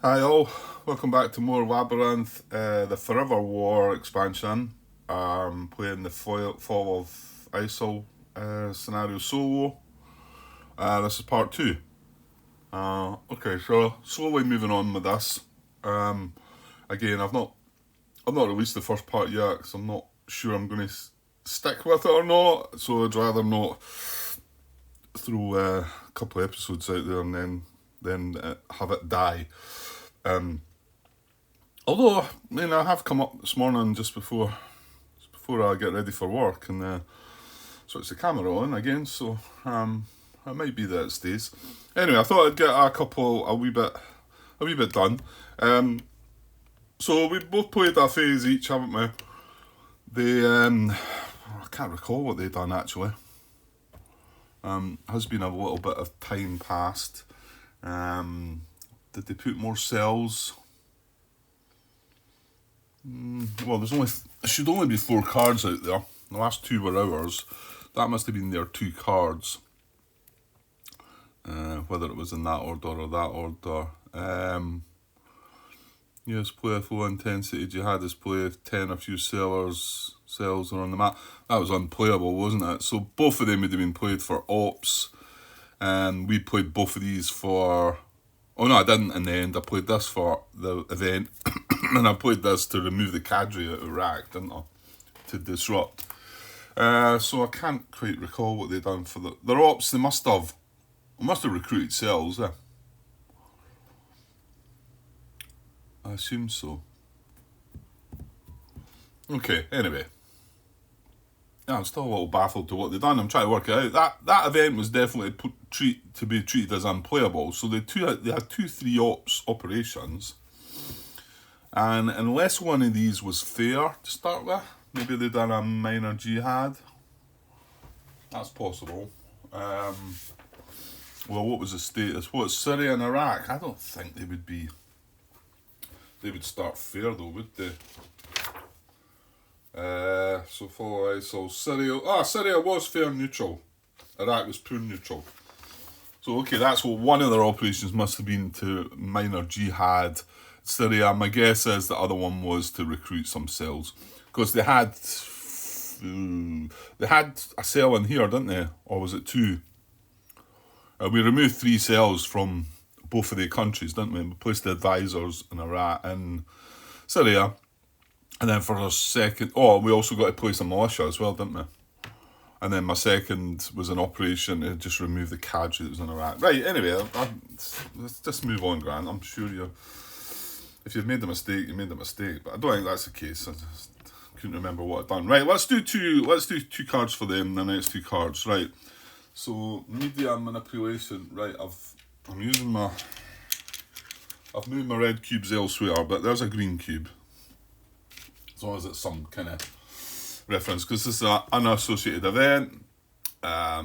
Hi all, welcome back to more Labyrinth, the Forever War expansion. Playing the Fall of ISIL scenario solo. This is part two. Okay, so slowly moving on with this. Um, Again, I've not released the first part yet because I'm not sure I'm going to stick with it or not. So I'd rather not throw a couple of episodes out there and then have it die. Um, Although, I have come up this morning just before I get ready for work and switch the camera on again, so it might be that it stays. Anyway, I thought I'd get a wee bit done. So we both played a phase each, haven't we? I can't recall what they've done actually. Has been a little bit of time passed. Did they put more cells? Well, there should only be 4 cards out there. The last 2 were ours. That must have been their 2 cards. Whether it was in that order or that order. Yes, play a full intensity jihadist play if 10 or few cells are on the map. That was unplayable, wasn't it? So both of them would have been played for ops. And we played both of these for... Oh no, I didn't in the end. I played this for the event. And I played this to remove the cadre out of Iraq, didn't I? To disrupt. So I can't quite recall what they've done for their ops. They must have recruited cells. I assume so. Okay. Anyway, yeah, I'm still a little baffled to what they've done. I'm trying to work it out. That event was definitely to be treated as unplayable. So they had 3 ops operations, and unless one of these was fair to start with, maybe they'd done a minor jihad. That's possible. Well, what was the status? What, Syria and Iraq? I don't think they would be. They would start fair though, would they? So Syria was fair neutral. Iraq was poor neutral. So okay, that's what one of their operations must have been, to minor jihad. Syria, my guess is the other one was to recruit some cells, because they had a cell in here, didn't they? Or was it 2? We removed 3 cells from both of the countries, didn't we? We placed the advisors in Iraq and Syria. And then for our second... Oh, we also got to place a militia as well, didn't we? And then my second was an operation to just remove the cadre that was in Iraq. Right, anyway, let's just move on, Grant. I'm sure if you've made the mistake, you made the mistake. But I don't think that's the case. I just couldn't remember what I'd done. Right, let's do two cards for them, the next 2 cards. Right. So media manipulation. Right, I've moved my red cubes elsewhere, but there's a green cube. As long as it's some kind of reference, because this is an unassociated event. I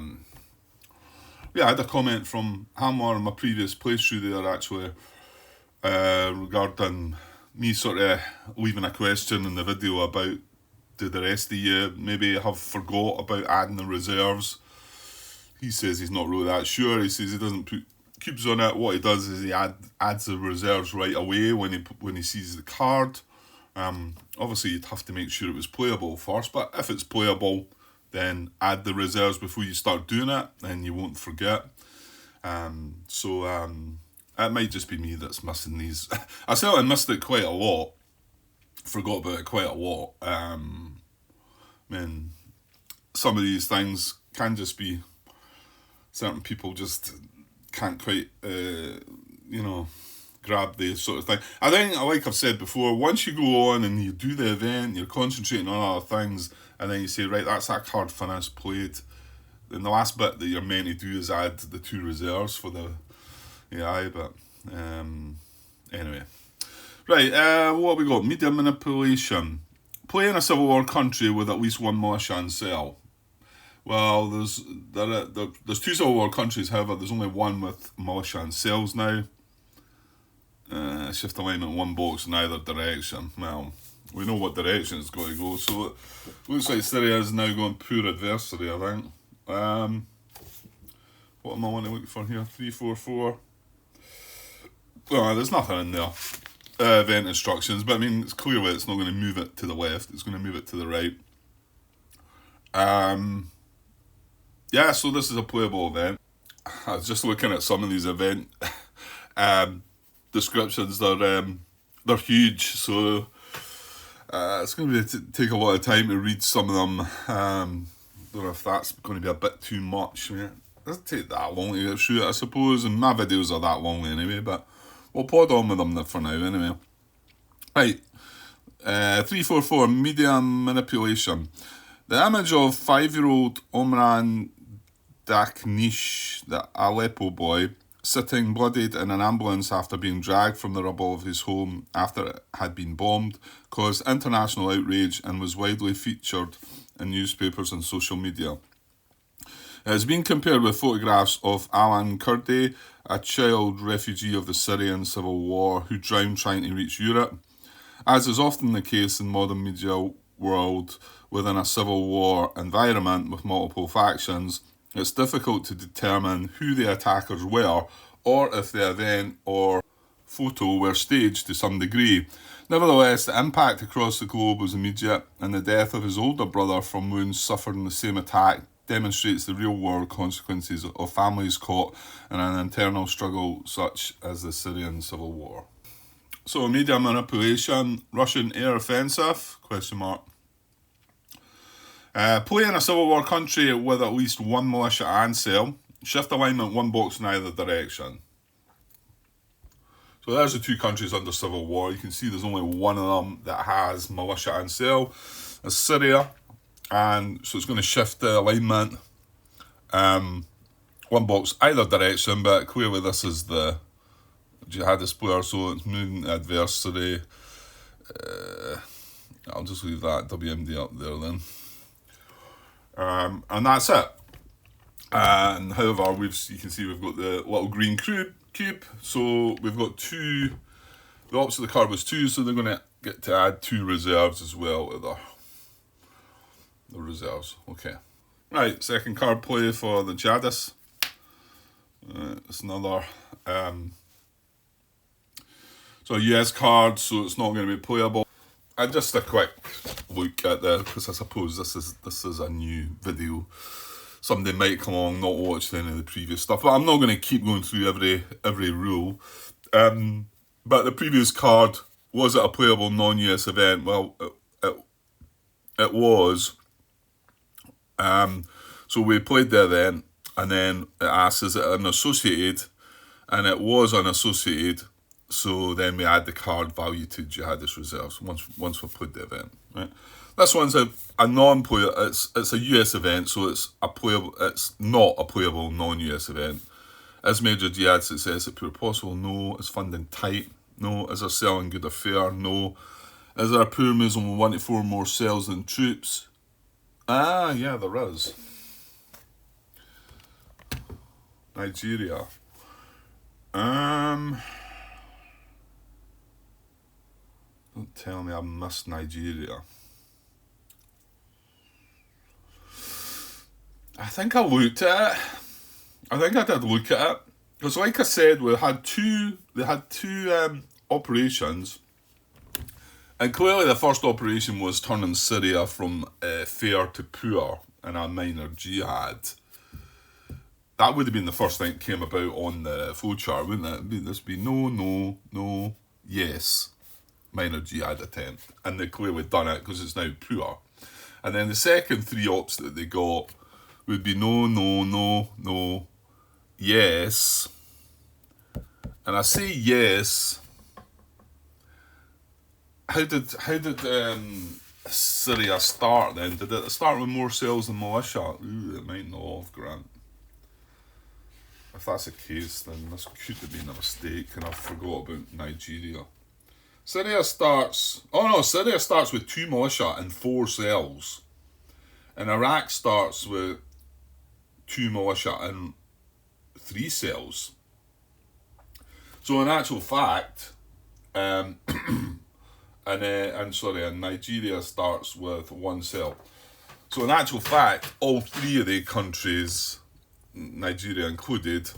had a comment from Hammer in my previous playthrough there actually, regarding me sort of leaving a question in the video about, did the rest of you maybe have forgot about adding the reserves? He says he's not really that sure. He says he doesn't put cubes on it. What he does is he adds the reserves right away when he sees the card. Obviously you'd have to make sure it was playable first, but if it's playable, then add the reserves before you start doing it, and you won't forget. It might just be me that's missing these. I certainly missed it quite a lot. Forgot about it quite a lot. Some of these things can just be certain people just can't quite, grab the sort of thing. I think, like I've said before, once you go on and you do the event, you're concentrating on other things, and then you say, right, that's that card finished, played. Then the last bit that you're meant to do is add the 2 reserves for the AI, but anyway. Right, what have we got? Media manipulation. Play in a civil war country with at least 1 militia and cell. Well, there's 2 civil war countries, however, there's only 1 with militia and cells now. Shift alignment in 1 box in either direction. Well, we know what direction it's got to go, so it looks like Syria is now going poor adversary, I think. What am I wanting to look for here? 3, 4, 4. Well, there's nothing in there. Event instructions, but I mean, it's clearly it's not going to move it to the left. It's going to move it to the right. Yeah, so this is a playable event. I was just looking at some of these event descriptions. They're huge, so it's going to be take a lot of time to read some of them. Don't know if that's going to be a bit too much. I mean, it doesn't take that long to get through it, I suppose, and my videos are that long anyway, but we'll pod on with them for now anyway. Right, 344, media manipulation. The image of 5-year-old Omran Daknish, the Aleppo boy, sitting bloodied in an ambulance after being dragged from the rubble of his home after it had been bombed, caused international outrage and was widely featured in newspapers and social media. It has been compared with photographs of Alan Kurdi, a child refugee of the Syrian civil war who drowned trying to reach Europe. As is often the case in modern media world within a civil war environment with multiple factions, it's difficult to determine who the attackers were or if the event or photo were staged to some degree. Nevertheless, the impact across the globe was immediate, and the death of his older brother from wounds suffered in the same attack demonstrates the real-world consequences of families caught in an internal struggle such as the Syrian civil war. So, media manipulation, Russian air offensive, ? Play in a civil war country with at least one militia and cell. Shift alignment one box in either direction. So there's the two countries under civil war. You can see there's only one of them that has militia and cell. It's Syria. And so it's going to shift the alignment one box either direction, but clearly this is the jihadist player, so it's moving adversary. I'll just leave that WMD up there then. And that's it. And however, you can see we've got the little green cube. So we've got two. The opposite of the card was 2, so they're going to get to add 2 reserves as well to the reserves. Okay. Right, second card play for the jihadists. It's another. So a US card, so it's not going to be playable. And just a quick look at because I suppose this is a new video. Somebody might come along, not watched any of the previous stuff, but I'm not going to keep going through every rule. But the previous card, was it a playable non-US event? Well, it was. So we played the event, and then it asks, is it unassociated? And it was unassociated. So then we add the card value to jihadist reserves once we've played the event. Right. This one's a non-player. It's a US event, so it's not a playable non-US event. Is major jihad success at pure possible? No. Is funding tight? No. Is there selling good or fair? No. Is there a poor Muslim with 1 to 4 more cells than troops? Yeah, there is. Nigeria. Don't tell me I missed Nigeria. I think I looked at it. I think I did look at it. Because like I said, they had two operations. And clearly the first operation was turning Syria from fair to poor in a minor jihad. That would have been the first thing that came about on the flowchart, wouldn't it? This would be no, yes. Minor jihad attempt, and they clearly done it because it's now poor. And then the second 3 ops that they got would be no, yes. And I say yes. How did Syria start then? Did it start with more cells than militia? Ooh, it might not have, Grant. If that's the case, then this could have been a mistake, and I forgot about Nigeria. Syria starts with 2 militia and 4 cells. And Iraq starts with 2 militia and 3 cells. So in actual fact, and Nigeria starts with 1 cell. So in actual fact, all 3 of the countries, Nigeria included,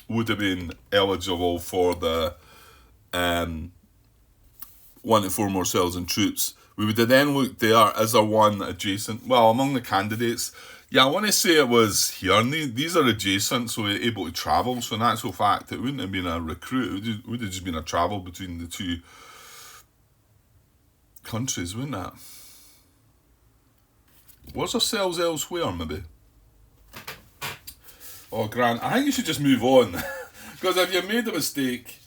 would have been eligible for the 1 to 4 more cells and troops. We would have then looked there, is there one adjacent? Well, among the candidates, yeah, I want to say it was here, and these are adjacent, so we're able to travel. So in actual fact, it wouldn't have been a recruit, it would have just been a travel between the two countries, wouldn't it? Was there cells elsewhere, maybe? Oh, Grant, I think you should just move on. Because if you made a mistake,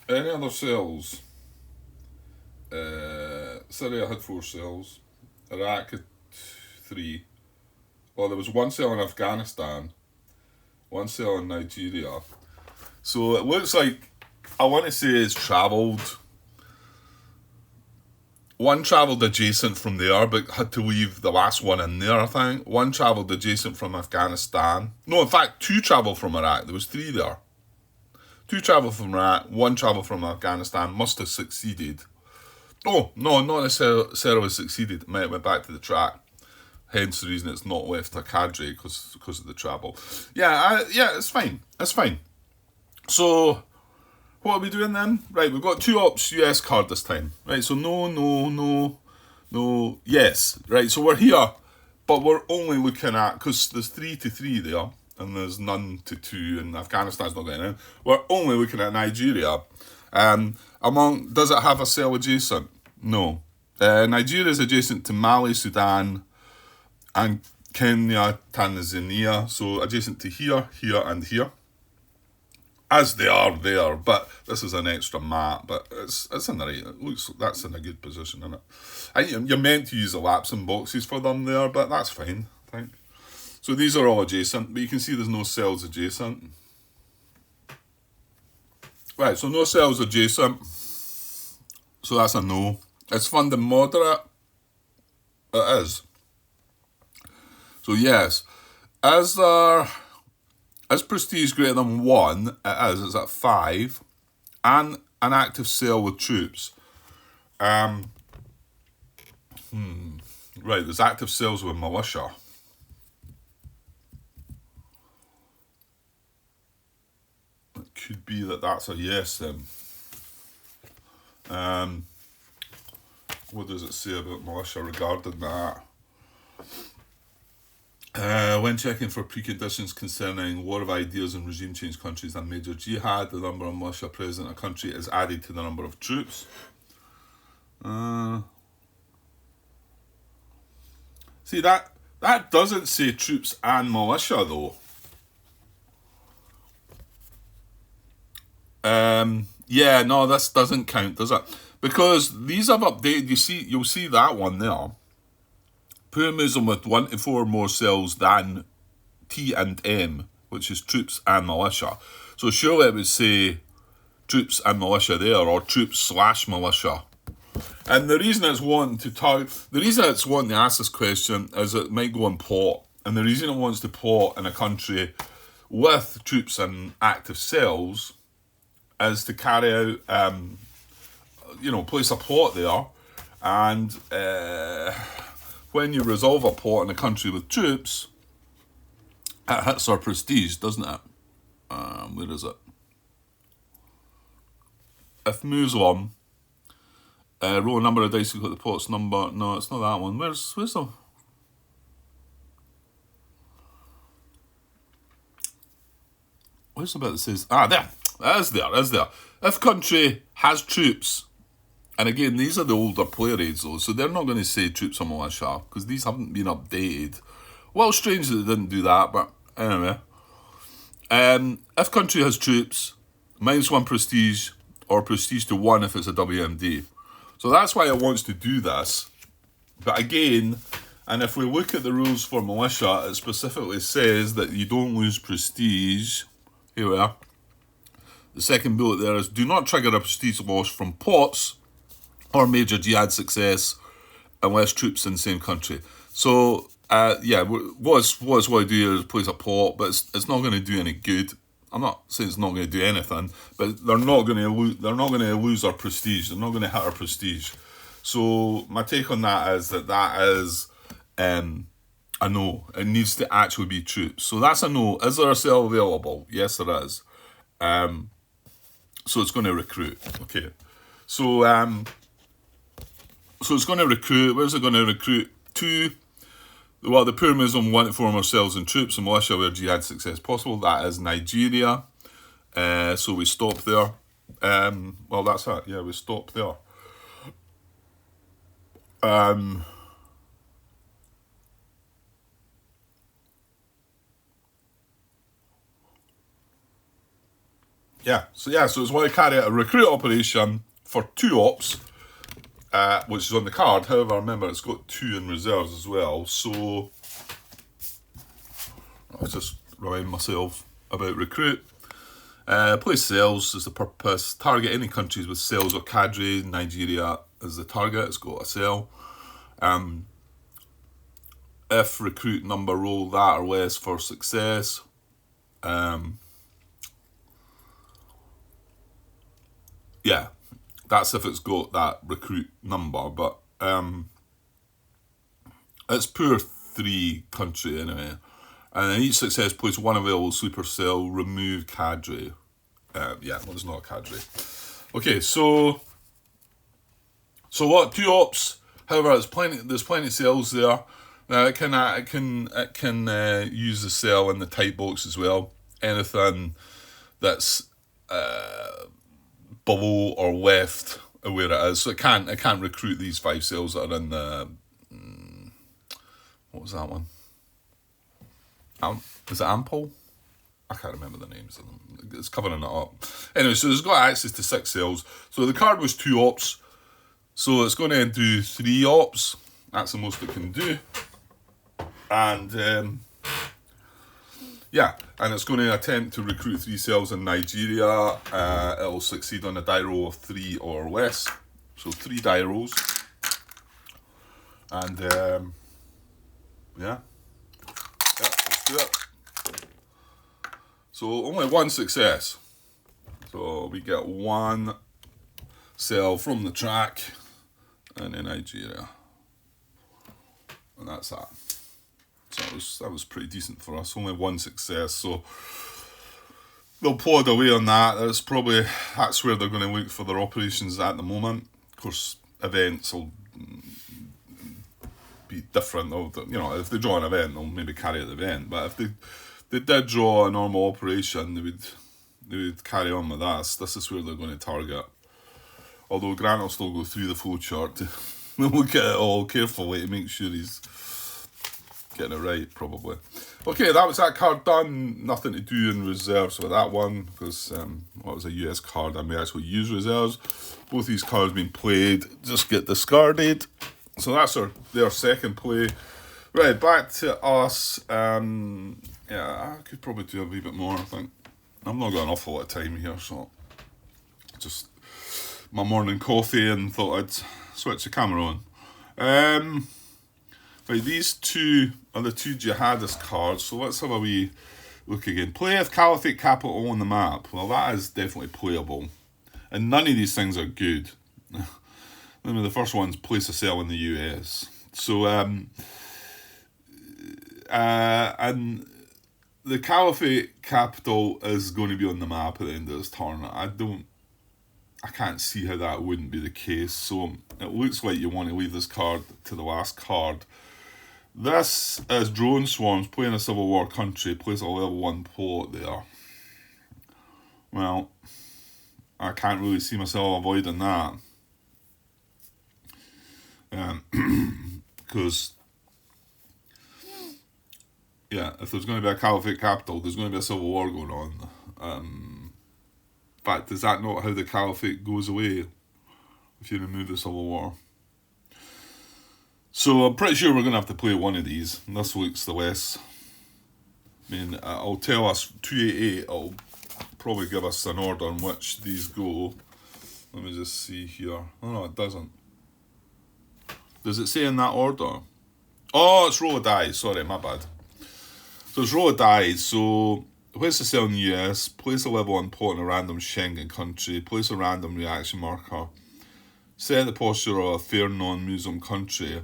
any other cells? Syria had 4 cells. Iraq had 3. Well, there was 1 cell in Afghanistan, 1 cell in Nigeria. So it looks like, I want to say it's travelled. 1 travelled adjacent from there, but had to leave the last one in there, I think. 1 travelled adjacent from Afghanistan. No, in fact, 2 travelled from Iraq. There was 3 there. 2 travelled from Iraq, 1 travelled from Afghanistan. Must have succeeded. Oh, no, not necessarily succeeded. It might have went back to the track. Hence the reason it's not left a cadre, because of the travel. Yeah, it's fine. It's fine. So, what are we doing then? Right, we've got 2 ops US card this time. Right, so no, yes. Right, so we're here, but we're only looking at, because there's 3 to 3 there, and there's none to 2, and Afghanistan's not getting in. We're only looking at Nigeria. Does it have a cell adjacent? No. Nigeria is adjacent to Mali, Sudan, and Kenya, Tanzania. So adjacent to here, here, and here. As they are there, but this is an extra map, but it's in the right, it looks, that's in a good position, isn't it? I think you're meant to use the lapsing boxes for them there, but that's fine, I think. So these are all adjacent, but you can see there's no cells adjacent. Right, so no cells adjacent. So that's a no. It's funding moderate. It is. So yes. Is prestige greater than 1? It is. It's at 5. And an active cell with troops. Right, there's active cells with militia. It could be that that's a yes then. What does it say about militia regarding that? When checking for preconditions concerning war of ideas and regime change countries and major jihad, the number of militia present in a country is added to the number of troops. See, that doesn't say troops and militia though. Yeah, no, this doesn't count, does it? Because these have updated. You'll see that one there. Poor Muslim with 1 to 4 more cells than T and M, which is troops and militia. So surely it would say troops and militia there, or troops / militia. And the reason it's wanting to ask this question is it might go on pot, and the reason it wants to pot in a country with troops and active cells is to carry out, place a pot there, and when you resolve a pot in a country with troops, it hits our prestige, doesn't it? Where is it? If Muslim, roll a number of dice, you've got the pot's number. No, it's not that one. Where's the... Where's the bit that says... there. It is there. If country has troops, and again, these are the older player aids though, so they're not going to say troops or militia, because these haven't been updated. Well, strange that they didn't do that, but anyway. If country has troops, -1 prestige, or prestige to 1 if it's a WMD. So that's why it wants to do this. But again, and if we look at the rules for militia, it specifically says that you don't lose prestige. Here we are. The second bullet there is, do not trigger a prestige loss from pots or major jihad success unless troops in the same country. So, what it's going to do here is place a pot, but it's not going to do any good. I'm not saying it's not going to do anything, but they're not going to lose our prestige. They're not going to hit our prestige. So my take on that is that is a no. It needs to actually be troops. So that's a no. Is there a cell available? Yes, there is. So it's going to recruit. Okay. So so it's going to recruit. Where's it going to recruit to? Well, the poor Muslim want to form ourselves in troops and militia where jihad success possible. That is Nigeria. So we stop there. Well, that's it. Yeah, we stop there. So it's want to carry out a recruit operation for 2 ops, which is on the card. However, remember it's got 2 in reserves as well. So I'll just remind myself about recruit. Place cells is the purpose. Target any countries with cells or cadre. Nigeria is the target. It's got a cell. If recruit number roll that or less for success. Yeah, that's if it's got that recruit number, but it's poor 3 country anyway. And in each success, place 1 available sleeper cell, remove cadre. It's not a cadre. Okay, so what? 2 ops. However, there's plenty of cells there. Now it can use the cell in the type box as well. Anything that's below or left of where it is. So it can't recruit these 5 cells that are in the what was that one? Is it Ampol? I can't remember the names of them. It's covering it up. Anyway, so it's got access to 6 cells. So the card was 2 ops. So it's going to do 3 ops. That's the most it can do. And and it's going to attempt to recruit 3 cells in Nigeria. It'll succeed on a die roll of 3 or less. So 3 die rolls. And let's do it. So only 1 success. So we get 1 cell from the track and in Nigeria. And that's that. So that was pretty decent for us. Only 1 success. So they'll plod away on that. That's where they're going to look for their operations at the moment. Of course, events will be different. If they draw an event, they'll maybe carry out the event. But if they did draw a normal operation, they would carry on with that. This is where they're going to target. Although Grant will still go through the flowchart to look at it all carefully to make sure he's getting it right, probably. Okay, that was that card done. Nothing to do in reserves with that one because it was a US card and we actually use reserves. Both these cards being played just get discarded. So that's their second play. Right, back to us. I could probably do a wee bit more, I think. I've not got an awful lot of time here, so just my morning coffee and thought I'd switch the camera on. Right, these 2 are the 2 jihadist cards, so let's have a wee look again. Play with Caliphate capital on the map. Well, that is definitely playable. And none of these things are good. The first one's place a cell in the US. So, and the Caliphate capital is going to be on the map at the end of this tournament. I can't see how that wouldn't be the case. So it looks like you want to leave this card to the last card. This is drone swarms. Play in a civil war country. Place a level 1 plot there. Well, I can't really see myself avoiding that. Because if there's going to be a Caliphate capital, there's going to be a civil war going on. In fact, is that not how the Caliphate goes away if you remove the civil war? So I'm pretty sure we're going to have to play one of these. And this looks the less. I'll tell us 288. It'll probably give us an order in which these go. Let me just see here. Oh no, it doesn't. Does it say in that order? Oh, it's roll of dice. Sorry, my bad. So it's roll of dice. So place a cell in the US. Place a level 1 plot in a random Schengen country. Place a random reaction marker. Set the posture of a fair non-Muslim country.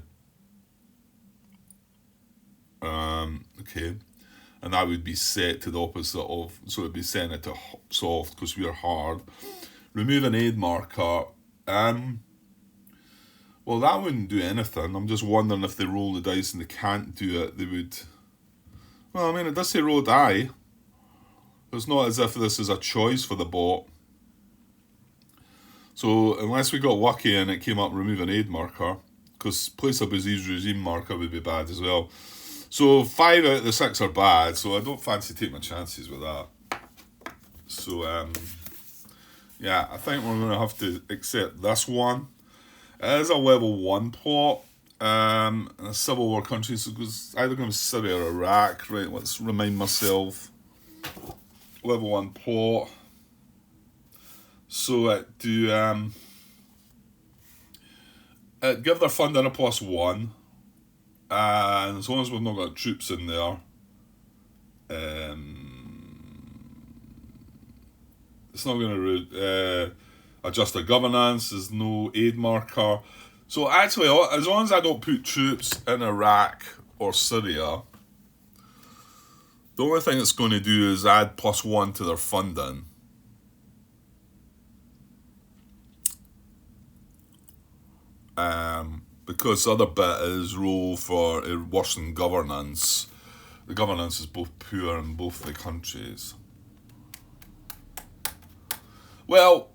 Okay. And that would be set to the opposite of, so it'd be setting it to soft because we are hard. Remove an aid marker. Well, that wouldn't do anything. I'm just wondering if they roll the dice and they can't do it, they would. Well, I mean, it does say roll die. It's not as if this is a choice for the bot. So, unless we got lucky and it came up remove an aid marker, because place a disease regime marker would be bad as well. So, 5 out of the 6 are bad, so I don't fancy taking my chances with that. So, yeah, I think we're going to have to accept this one. It is a level 1 plot. A civil war country, so it's either going to be Syria or Iraq. Right, let's remind myself. Level 1 plot. So it do it give their funding a +1, and as long as we've not got troops in there, it's not going to adjust their governance. There's no aid marker. So actually, as long as I don't put troops in Iraq or Syria, the only thing it's going to do is add +1 to their funding. Because the other bit is roll for worsen governance. The governance is both poor in both the countries. Well,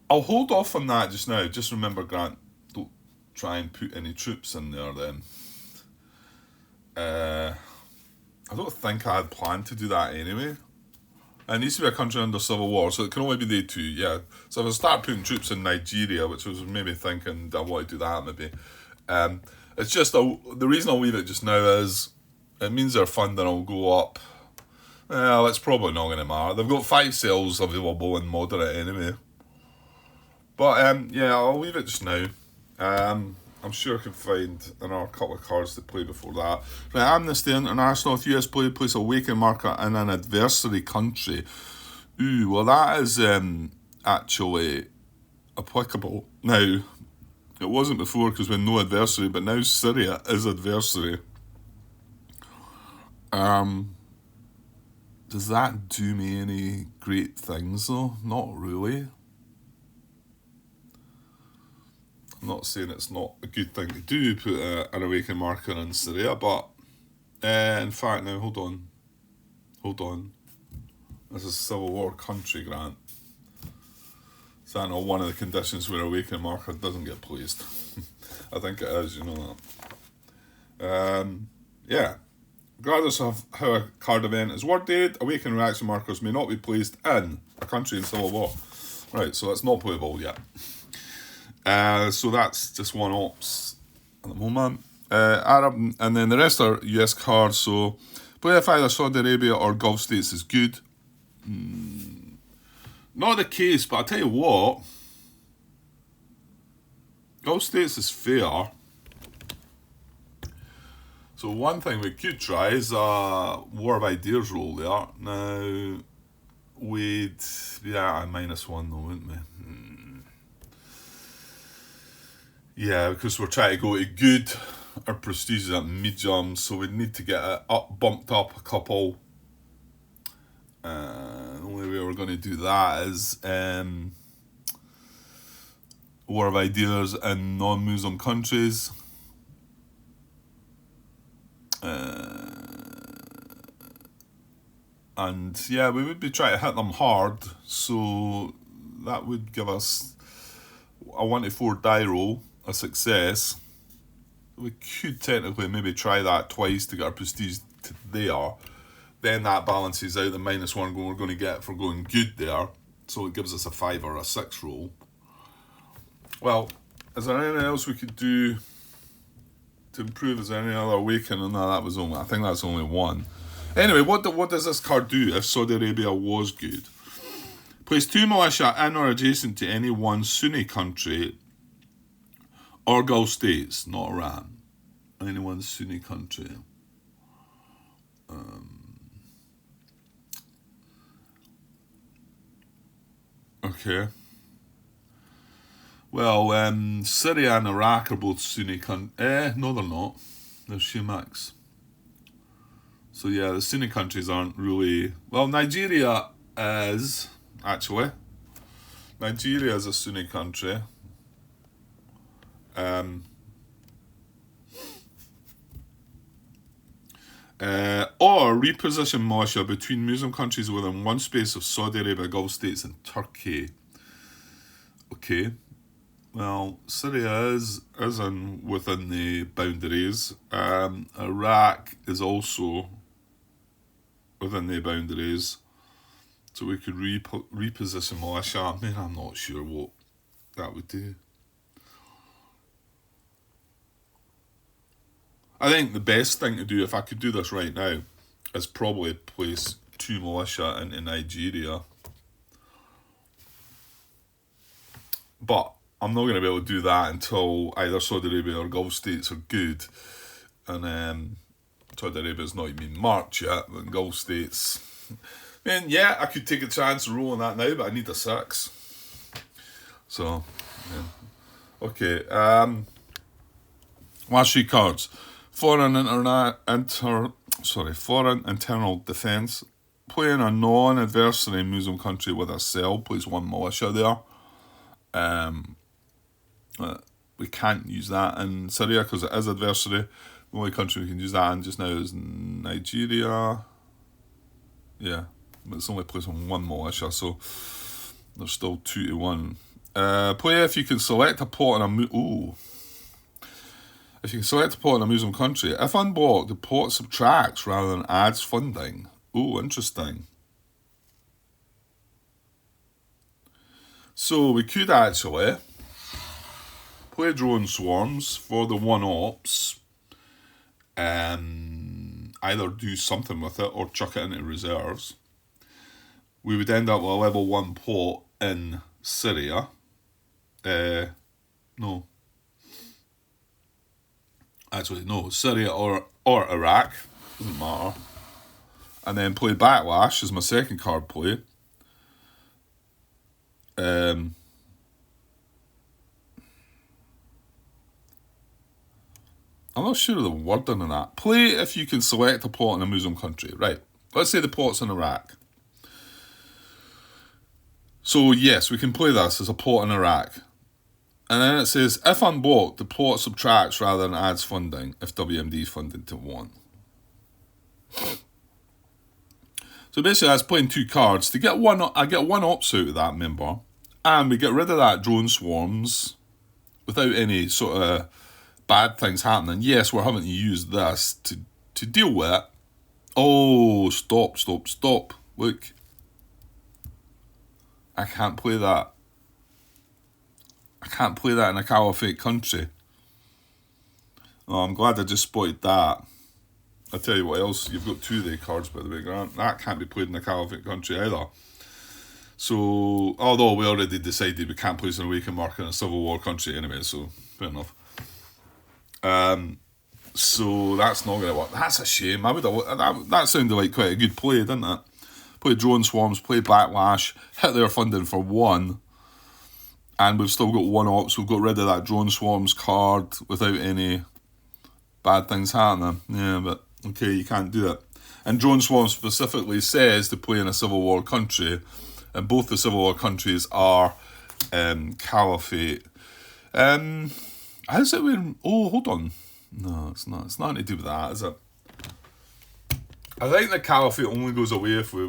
I'll hold off on that just now. Just remember, Grant, don't try and put any troops in there then. I don't think I had planned to do that anyway. It needs to be a country under civil war, so it can only be they two, yeah. So if I start putting troops in Nigeria, which I was maybe thinking I want to do that maybe, it's just, the reason I'll leave it just now is, it means their funding will go up. Well, it's probably not going to matter. They've got 5 cells available in moderate anyway. But, yeah, I'll leave it just now. I'm sure I can find another couple of cards to play before that. Right, Amnesty International, if US player place a awaken marker in an adversary country. Ooh, well that is actually applicable. Now, it wasn't before because we had no adversary, but now Syria is adversary. Does that do me any great things though? Not really. I'm not saying it's not a good thing to do, put an awaken marker in Syria, but in fact, now hold on. This is a civil war country, Grant. So I know one of the conditions where awaken marker doesn't get placed. I think it is, you know that. Yeah. Regardless of how a card event is worded, awaken reaction markers may not be placed in a country in civil war. Right, so it's not playable yet. So that's just one ops at the moment. Arab, and then the rest are US cards. So play if either Saudi Arabia or Gulf states is good. Not the case, but I'll tell you what, Gulf states is fair. So one thing we could try is a War of Ideas roll there. Now, we'd be at a -1 though, wouldn't we? Yeah, because we're trying to go to good. Our prestige is at medium, so we need to get it bumped up a couple. The only way we're going to do that is War of Ideas in non-Muslim countries. And yeah, we would be trying to hit them hard, so that would give us a 1 to 4 die roll, a success. We could technically maybe try that twice to get our prestige to there. Then that balances out the -1 we're going to get for going good there, so it gives us a 5 or a 6 roll. Well, is there anything else we could do to improve? Is there any other awakening? No, that was only, I think that's only one. Anyway, what does this card do if Saudi Arabia was good? Place 2 militia in or adjacent to any one Sunni country or Gulf states, not Iran. Any one Sunni country. Okay. Well, Syria and Iraq are both Sunni countries. No, they're not. They're Shiites. So yeah, the Sunni countries aren't really... Well, Nigeria is, actually. Nigeria is a Sunni country. Or reposition militia between Muslim countries within one space of Saudi Arabia, Gulf states and Turkey. Okay. Well, Syria is within the boundaries. Iraq is also within the boundaries. So we could reposition militia. I mean, I'm not sure what that would do. I think the best thing to do, if I could do this right now, is probably place 2 militia into Nigeria. But I'm not going to be able to do that until either Saudi Arabia or Gulf states are good. And Saudi Arabia's not even marked yet, and Gulf states... I mean, yeah, I could take a chance of rolling that now, but I need a 6. So, yeah. Okay, last 3 cards. Foreign internal defence. Playing a non-adversary Muslim country with a cell, plays 1 militia there. We can't use that in Syria because it is adversary. The only country we can use that in just now is Nigeria. Yeah, but it's only placing 1 militia, so there's still 2 to 1. Play if you can select a pot in a If you can select a pot in a Muslim country, if unblocked, the pot subtracts rather than adds funding. Oh, interesting. So we could actually play drone swarms for the 1 ops, either do something with it or chuck it into reserves. We would end up with a level 1 pot in Syria. No. Actually, no, Syria or Iraq, doesn't matter. And then play Backlash as my second card play. I'm not sure of the wording on that. Play if you can select a plot in a Muslim country. Right, let's say the plot's in Iraq. So yes, we can play this as a plot in Iraq. And then it says, if unblocked, the plot subtracts rather than adds funding if WMD is funded to 1. So basically that's playing 2 cards. To get I get 1 ops out of that member, and we get rid of that drone swarms without any sort of bad things happening. Yes, we're having to use this to deal with it. Oh, stop. Look. I can't play that. I can't play that in a caliphate country. Oh, I'm glad I just spotted that. I'll tell you what else. You've got 2 of the cards, by the way, Grant. That can't be played in a caliphate country either. So, although we already decided we can't place an awakened marker in a civil war country anyway, so fair enough. So that's not going to work. That's a shame. That sounded like quite a good play, didn't it? Play drone swarms, play backlash, hit their funding for 1. And we've still got 1 ops. We've got rid of that drone swarms card without any bad things happening. Yeah, but okay, you can't do it. And drone swarms specifically says to play in a civil war country, and both the civil war countries are caliphate. How's it when? Oh, hold on. No, it's not. It's nothing to do with that, is it? I think the caliphate only goes away if we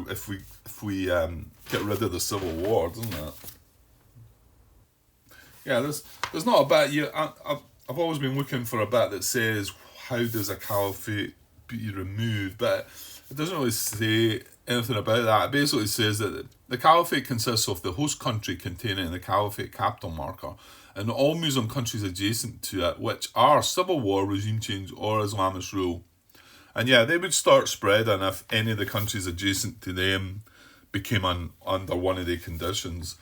get rid of the civil war, doesn't it? Yeah, there's not a bit. I've always been looking for a bit that says how does a caliphate be removed, but it doesn't really say anything about that. It basically says that the caliphate consists of the host country containing the caliphate capital marker and all Muslim countries adjacent to it, which are civil war, regime change, or Islamist rule. And yeah, they would start spreading if any of the countries adjacent to them became under one of the conditions.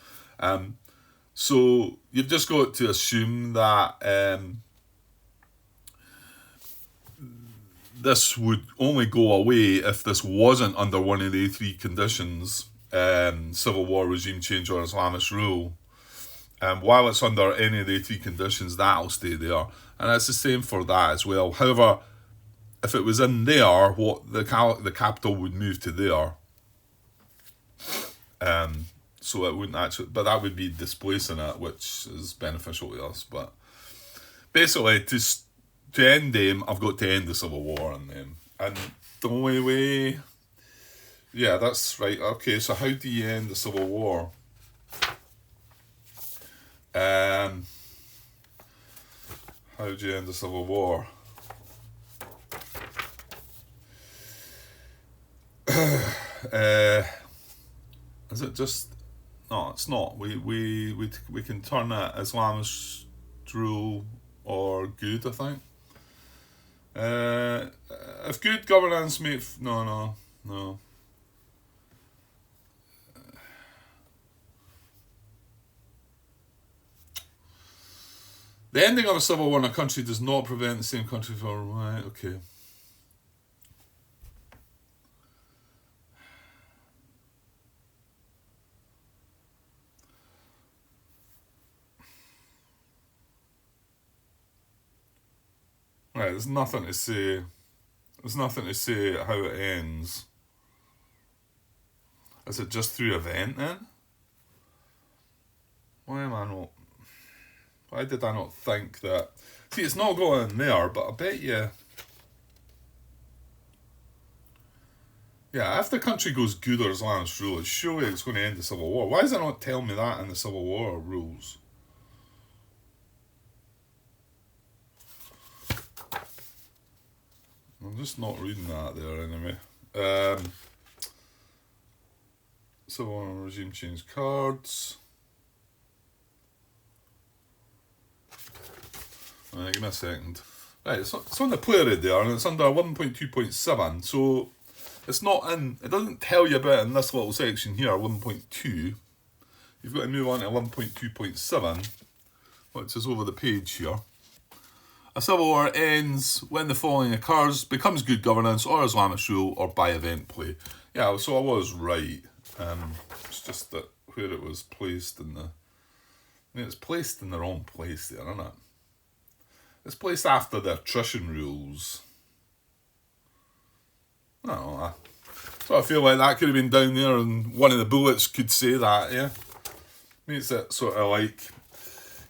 So you've just got to assume that this would only go away if this wasn't under one of the 3 conditions, civil war, regime change, or Islamist rule. While it's under any of the 3 conditions, that'll stay there. And it's the same for that as well. However, if it was in there, what the capital would move to there. So it wouldn't actually, but that would be displacing it, which is beneficial to us. But basically, to end them, I've got to end the civil war on them, and the only way, yeah, that's right. Okay, so how do you end the civil war? How do you end the civil war? Is it just? No, it's not. We can turn it Islamist rule or good, I think. If good governance no. The ending of a civil war in a country does not prevent the same country from... Right, okay. Right, there's nothing to say. There's nothing to say how it ends. Is it just through event then? Why did I not think that? See, it's not going in there, but I bet you... Yeah, if the country goes good or Islamist rule, surely it's going to end the civil war. Why does it not tell me that in the civil war rules? I'm just not reading that there anyway. Civil war regime change cards. Give me a second. Right, it's on the player there, and it's under 1.2.7, so it's not in... It doesn't tell you about it in this little section here, 1.2. You've got to move on to 1.2.7, which is over the page here. A civil war ends when the following occurs: becomes good governance or Islamist rule or by event play. Yeah, so I was right. It's just that where it was placed in the... I mean, it's placed in the wrong place there, isn't it? It's placed after the attrition rules. I don't know. So I feel like that could have been down there and one of the bullets could say that, yeah? Makes it sort of like...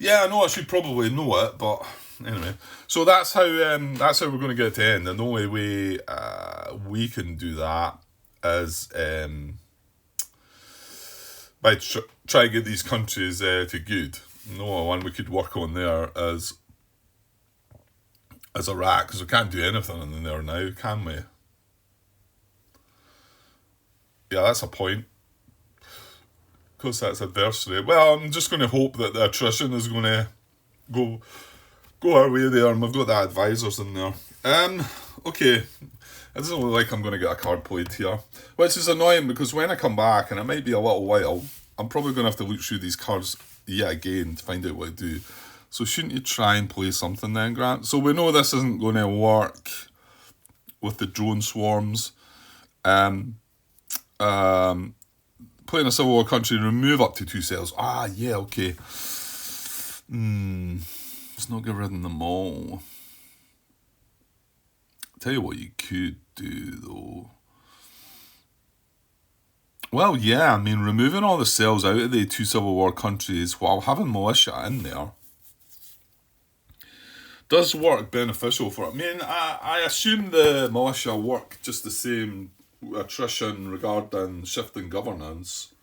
Yeah, I know I should probably know it, but... Anyway, so that's how we're going to get it to end. And the only way we can do that is by try to get these countries to good. The only one we could work on there is Iraq, because we can't do anything in there now, can we? Yeah, that's a point. Because that's adversary. Well, I'm just going to hope that the attrition is going to go our way there, and we've got the advisors in there. Okay, it doesn't look like I'm going to get a card played here, which is annoying because when I come back, and it might be a little while, I'm probably going to have to look through these cards yet again to find out what to do. So shouldn't you try and play something then, Grant? So we know this isn't going to work with the drone swarms. Playing a civil war country, remove up to 2 cells. Ah, yeah, okay. Let's not get rid of them all. Tell you what you could do, though. Well, yeah, I mean, removing all the cells out of the 2 civil war countries while having militia in there does work beneficial for it. I mean, I assume the militia work just the same attrition regarding shifting governance.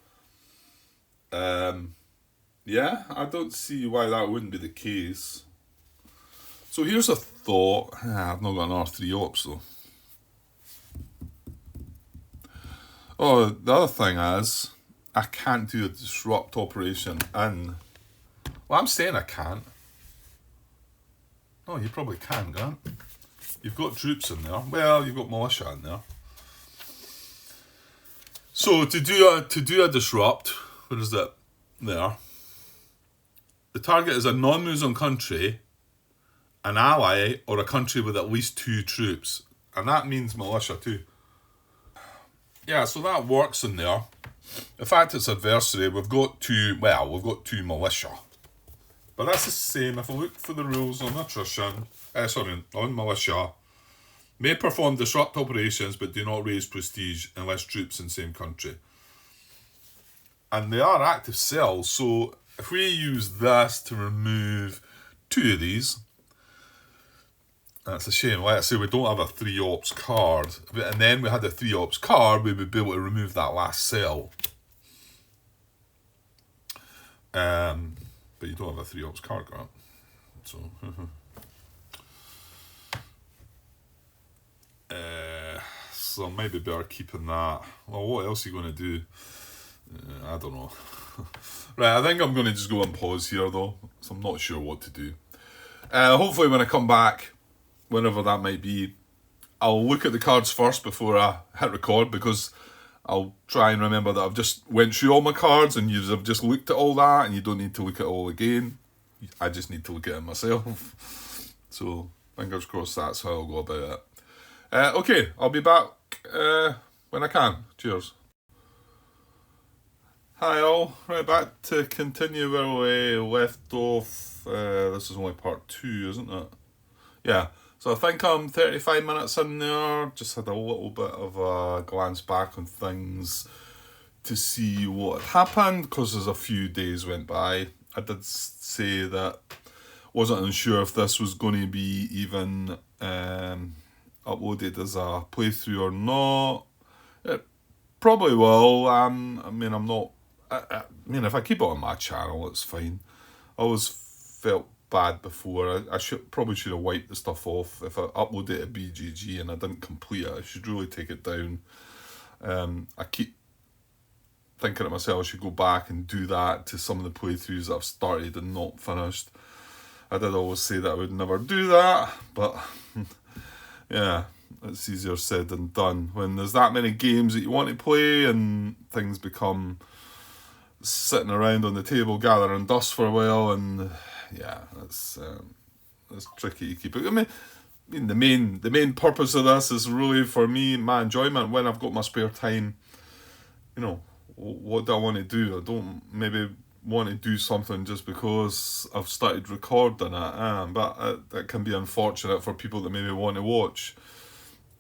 Yeah, I don't see why that wouldn't be the case. So here's a thought. I've not got an R3 ops though. Oh, the other thing is, I can't do a disrupt operation in... Well, I'm saying I can't. Oh, you probably can, Grant. You've got troops in there. Well, you've got militia in there. So to do a disrupt, where is that? There. The target is a non-Muslim country, an ally, or a country with at least 2 troops. And that means militia too. Yeah, so that works in there. In fact, it's adversary. We've got 2 militia. But that's the same. If I look for the rules on attrition, on militia, May perform disrupt operations but do not raise prestige unless troops in same country. And they are active cells, so if we use this to remove 2 of these, that's a shame. Let's say we don't have a 3 ops card, and then we had a 3 ops card, we would be able to remove that last cell. But you don't have a 3 ops card, Grant. So, so maybe better keeping that. Well, what else are you going to do? I don't know. Right, I think I'm going to just go on pause here though, so I'm not sure what to do. Hopefully when I come back, whenever that might be, I'll look at the cards first before I hit record, because I'll try and remember that I've just went through all my cards and you've just looked at all that, and you don't need to look at it all again. I just need to look at it myself. So fingers crossed that's how I'll go about it. Okay, I'll be back when I can. Cheers. Hi all, right, back to continue where we left off. This is only part 2, isn't it? Yeah, so I think I'm 35 minutes in there. Just had a little bit of a glance back on things to see what had happened, because there's a few days went by. I did say that wasn't unsure if this was going to be even uploaded as a playthrough or not. It probably will. I mean, I'm not... I mean, if I keep it on my channel, it's fine. I always felt bad before. I probably should have wiped the stuff off. If I uploaded it to BGG and I didn't complete it, I should really take it down. I keep thinking to myself I should go back and do that to some of the playthroughs that I've started and not finished. I did always say that I would never do that, but yeah, it's easier said than done. When there's that many games that you want to play and things become sitting around on the table gathering dust for a while, and yeah, it's tricky to keep it. I mean the main purpose of this is really for me, my enjoyment when I've got my spare time. You know, what do I want to do? I don't maybe want to do something just because I've started recording it, but it can be unfortunate for people that maybe want to watch,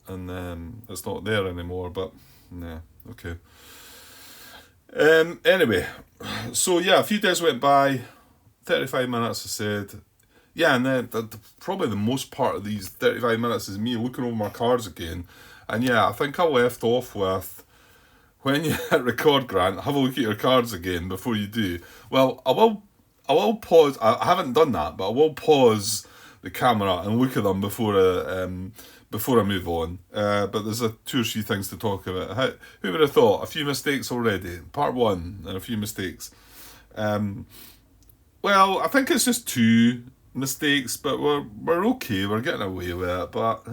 and it's not there anymore. But yeah, okay. Anyway, so yeah, a few days went by, 35 minutes I said. Yeah, and then probably the most part of these 35 minutes is me looking over my cards again. And yeah, I think I left off with, when you hit record, Grant, have a look at your cards again before you do. Well, I will pause. I haven't done that, but I will pause the camera and look at them before I move on. But there's 2 or 3 things to talk about. Who would have thought? A few mistakes already. Part 1 and a few mistakes. Well, I think it's just 2 mistakes, but we're okay. We're getting away with it. But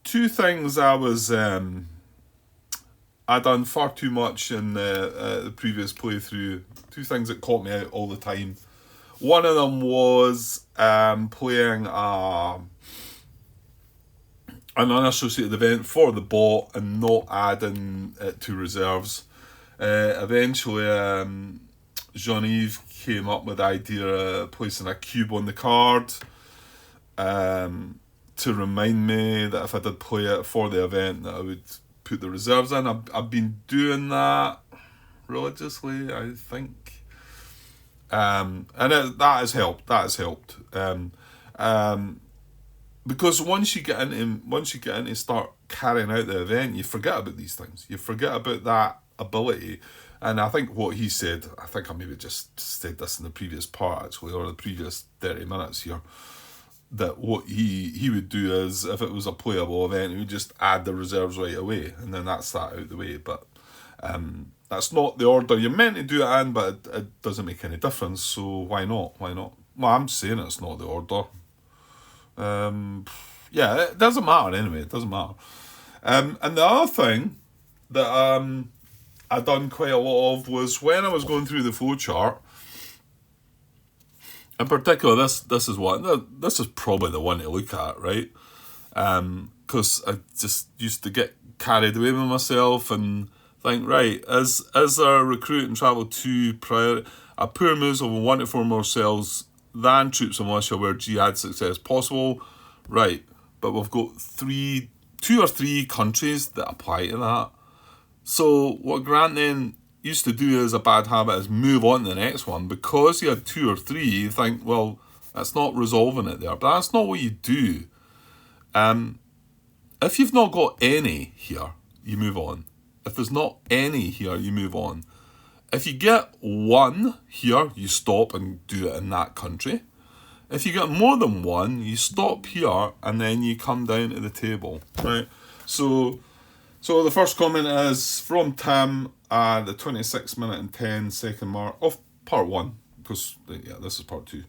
2 things I done far too much in the previous playthrough. 2 things that caught me out all the time. One of them was playing an unassociated event for the bot and not adding it to reserves. Eventually, Jean-Yves came up with the idea of placing a cube on the card to remind me that if I did play it for the event, that I would put the reserves in. I've been doing that religiously, I think. And that has helped. Because once you get into start carrying out the event, you forget about these things. You forget about that ability. And I think what he said, I think I maybe just said this in the previous part actually, or the previous 30 minutes here, that what he would do is, if it was a playable event, he would just add the reserves right away, and then that's that out the way. But that's not the order you're meant to do it in, but it doesn't make any difference, so why not? Well, I'm saying it's not the order. Yeah, it doesn't matter anyway, it doesn't matter. And the other thing that I done quite a lot of was when I was going through the flowchart. In particular, this is probably the one to look at, right? Because I just used to get carried away with myself and think, right, is our recruit and travel 2 priority? A poor moves of 1 to 4 more cells than troops and militia where jihad success possible. Right, but we've got two or three countries that apply to that. So what Grant then used to do as a bad habit is move on to the next one. Because you had two or three, you think, well, that's not resolving it there. But that's not what you do. If you've not got any here, you move on. If there's not any here, you move on. If you get one here, you stop and do it in that country. If you get more than one, you stop here and then you come down to the table, right? So the first comment is from Tim at the 26-minute and 10-second mark of part 1, because yeah, this is part 2.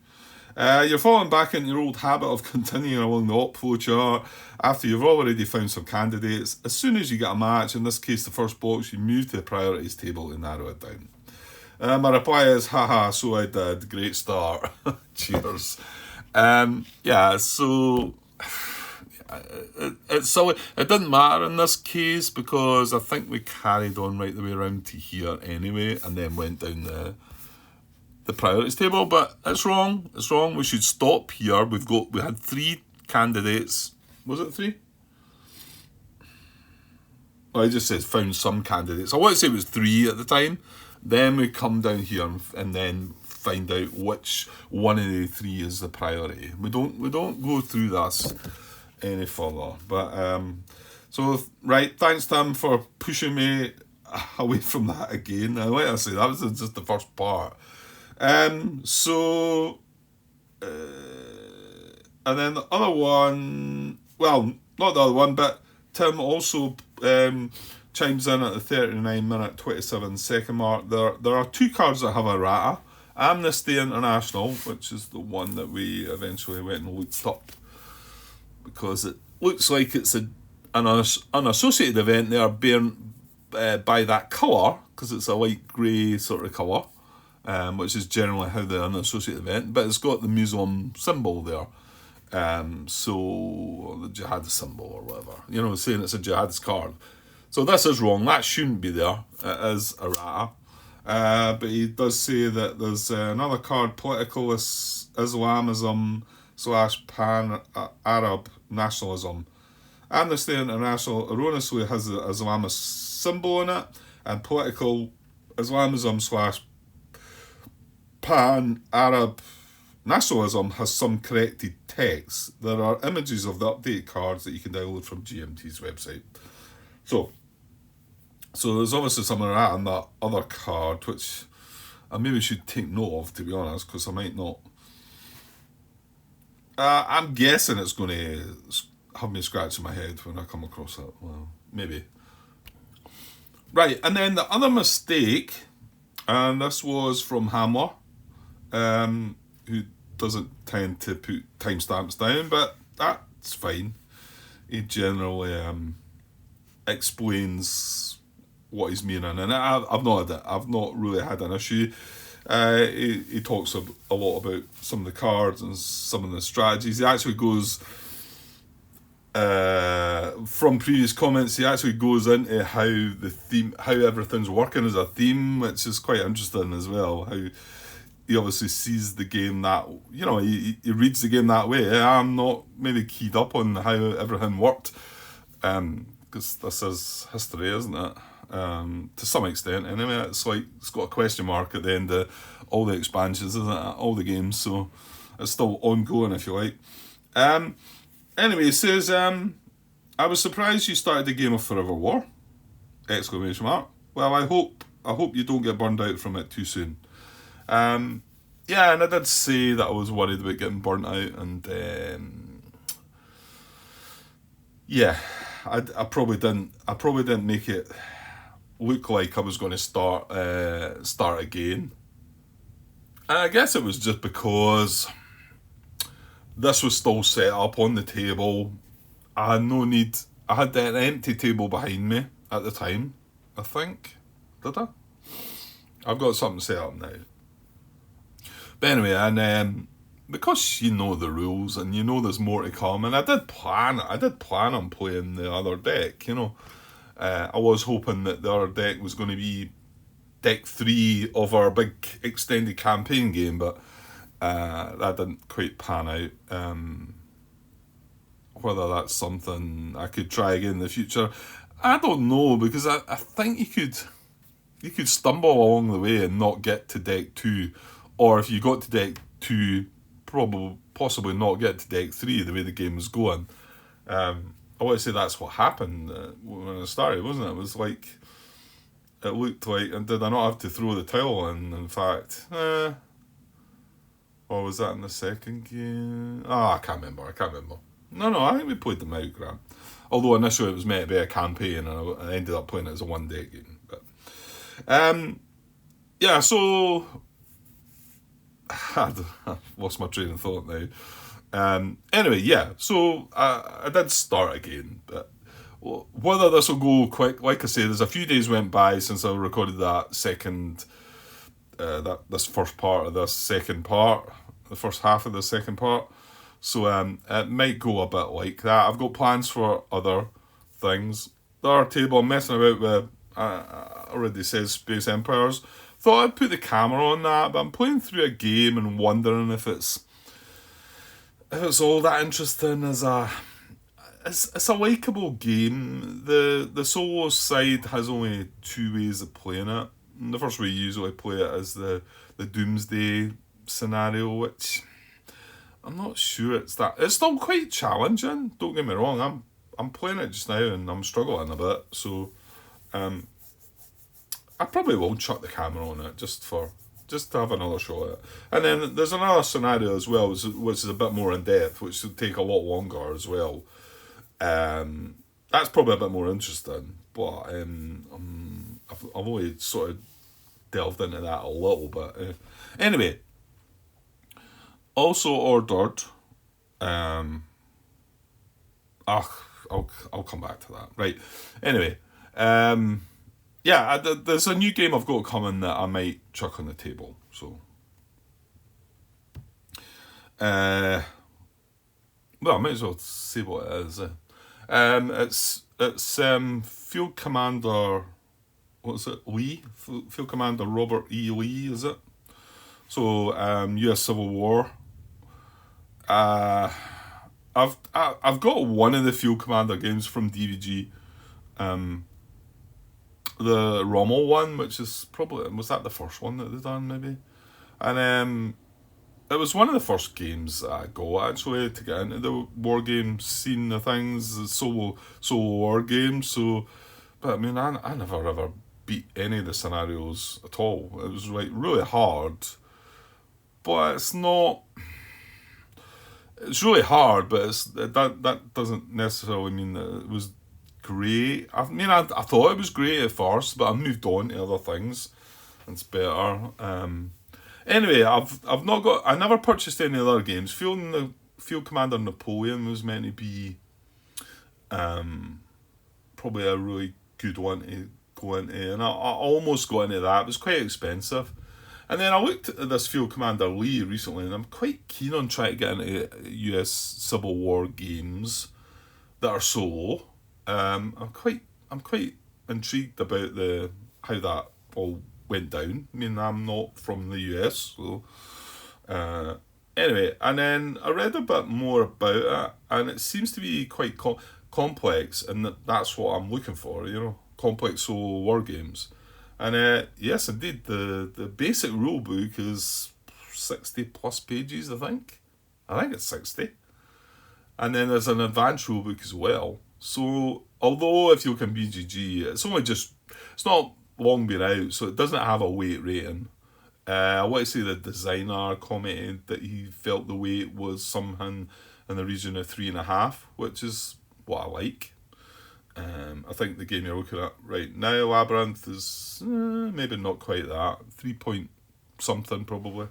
You're falling back into your old habit of continuing along the op flow chart after you've already found some candidates. As soon as you get a match, in this case the first box, you move to the priorities table to narrow it down. My reply is, haha, so I did. Great start. Cheers. Yeah, so it's silly. It didn't matter in this case because I think we carried on right the way around to here anyway and then went down the priorities table, but it's wrong. It's wrong. We should stop here. We had 3 candidates. Was it 3? Well, it just says found some candidates. I want to say it was 3 at the time. Then we come down here and then find out which one of the 3 is the priority. We don't go through this any further. But so right, thanks Tim for pushing me away from that again. Now, like I say, that was just the first part. So and then the other one, well, not the other one, but Tim also chimes in at the 39-minute 27-second mark. There are 2 cards that have errata. Amnesty International, which is the one that we eventually went and looked up because it looks like it's an unassociated event. They are being by that colour because it's a light grey sort of colour, which is generally how the unassociated event, but it's got the Muslim symbol there. So the jihad symbol or whatever, saying it's a jihadist card. So this is wrong. That shouldn't be there. It is errata. But he does say that there's another card, political Islamism / pan-Arab nationalism. Amnesty International erroneously has the Islamist symbol in it, and political Islamism / pan-Arab nationalism has some corrected text. There are images of the updated cards that you can download from GMT's website. So there's obviously some of that on that other card, which I maybe should take note of, to be honest, because I might not. I'm guessing it's going to have me scratching my head when I come across it. Well, maybe. Right, and then the other mistake, and this was from Hamler, who doesn't tend to put timestamps down, but that's fine. He generally explains what he's meaning, and I've not really had an issue. He talks a lot about some of the cards and some of the strategies. He actually goes from previous comments. He actually goes into how everything's working as a theme, which is quite interesting as well. How he obviously sees the game that he reads the game that way. I'm not maybe keyed up on how everything worked, because this is history, isn't it? To some extent anyway. It's like it's got a question mark at the end of all the expansions, isn't it? All the games, so it's still ongoing, if you like. Anyway, he says, I was surprised you started the game of Forever War! ! Well, I hope you don't get burned out from it too soon. Yeah, and I did say that I was worried about getting burnt out, and yeah, I probably didn't make it look like I was going to start again. And I guess it was just because this was still set up on the table. I had no need. I had an empty table behind me at the time, I think. Did I? I've got something set up now. But anyway, and because you know the rules and you know there's more to come, and I did plan on playing the other deck, I was hoping that the other deck was going to be deck 3 of our big extended campaign game, but that didn't quite pan out. whether that's something I could try again in the future, I don't know, because I think you could stumble along the way and not get to deck 2, or if you got to deck 2, possibly not get to deck 3 the way the game was going. I want to say that's what happened when I started, wasn't it? It was like, it looked like, and did I not have to throw the towel in fact? Or was that in the second game? I can't remember. No, I think we played them out, Grant. Although initially it was meant to be a campaign, and I ended up playing it as a one deck game. But yeah, so I've lost my train of thought now. Anyway, yeah, so I did start again, but whether this will go quick, like I say, there's a few days went by since I recorded that second, this first part of this second part, the first half of the second part. So it might go a bit like that. I've got plans for other things. The other table I'm messing about with, already says Space Empires. Thought I'd put the camera on that, but I'm playing through a game and wondering if it's all that interesting as a. It's a likeable game. The solo side has only 2 ways of playing it. And the first way you usually play it is the Doomsday scenario, which I'm not sure it's that. It's still quite challenging. Don't get me wrong. I'm playing it just now and I'm struggling a bit. So, I probably will chuck the camera on it just to have another shot at it. And then there's another scenario as well, which is a bit more in depth, which will take a lot longer as well. That's probably a bit more interesting, but I've only sort of delved into that a little bit. Anyway, also ordered. I'll come back to that. Right. Anyway, yeah, there's a new game I've got coming that I might chuck on the table. So, well, I might as well say what it is. It's Field Commander. What's it? Lee? Field Commander Robert E. Lee, is it? So, U.S. Civil War. I've got one of the Field Commander games from DVG. The Rommel one, which is probably, was that the first one that they've done maybe? And it was one of the first games that I got actually to get into the war game scene of things, the solo war games. So, but I mean, I never ever beat any of the scenarios at all. It was like really hard, but it's not. It's really hard, but that doesn't necessarily mean that it was great. I mean, I thought it was great at first, but I moved on to other things. It's better. Anyway, I've not got. I never purchased any other games. Field Commander Napoleon was meant to be, probably a really good one to go into, and I almost got into that. It was quite expensive. And then I looked at this Field Commander Lee recently, and I'm quite keen on trying to get into US Civil War games that are solo. I'm quite intrigued about how that all went down. I mean, I'm not from the US, so anyway. And then I read a bit more about it, and it seems to be quite complex, and that's what I'm looking for. Complex solo war games. And yes, indeed, the basic rule book is 60 plus pages, I think. I think it's 60. And then there's an advanced rule book as well. So, although if you look at BGG, it's not long been out, so it doesn't have a weight rating. I want to say the designer commented that he felt the weight was something in the region of 3.5, which is what I like. I think the game you're looking at right now, Labyrinth, is maybe not quite that. 3 point something probably.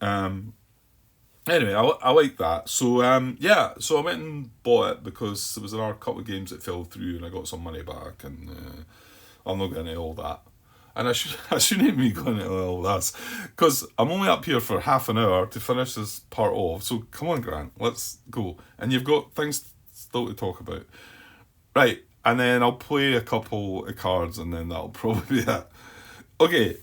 Anyway, I like that. So yeah, so I went and bought it because there was another couple of games that fell through and I got some money back, and I'm not going into all that. And I shouldn't be going into all that because I'm only up here for half an hour to finish this part off. So come on, Grant, let's go. And you've got things still to talk about. Right, and then I'll play a couple of cards and then that'll probably be it. Okay,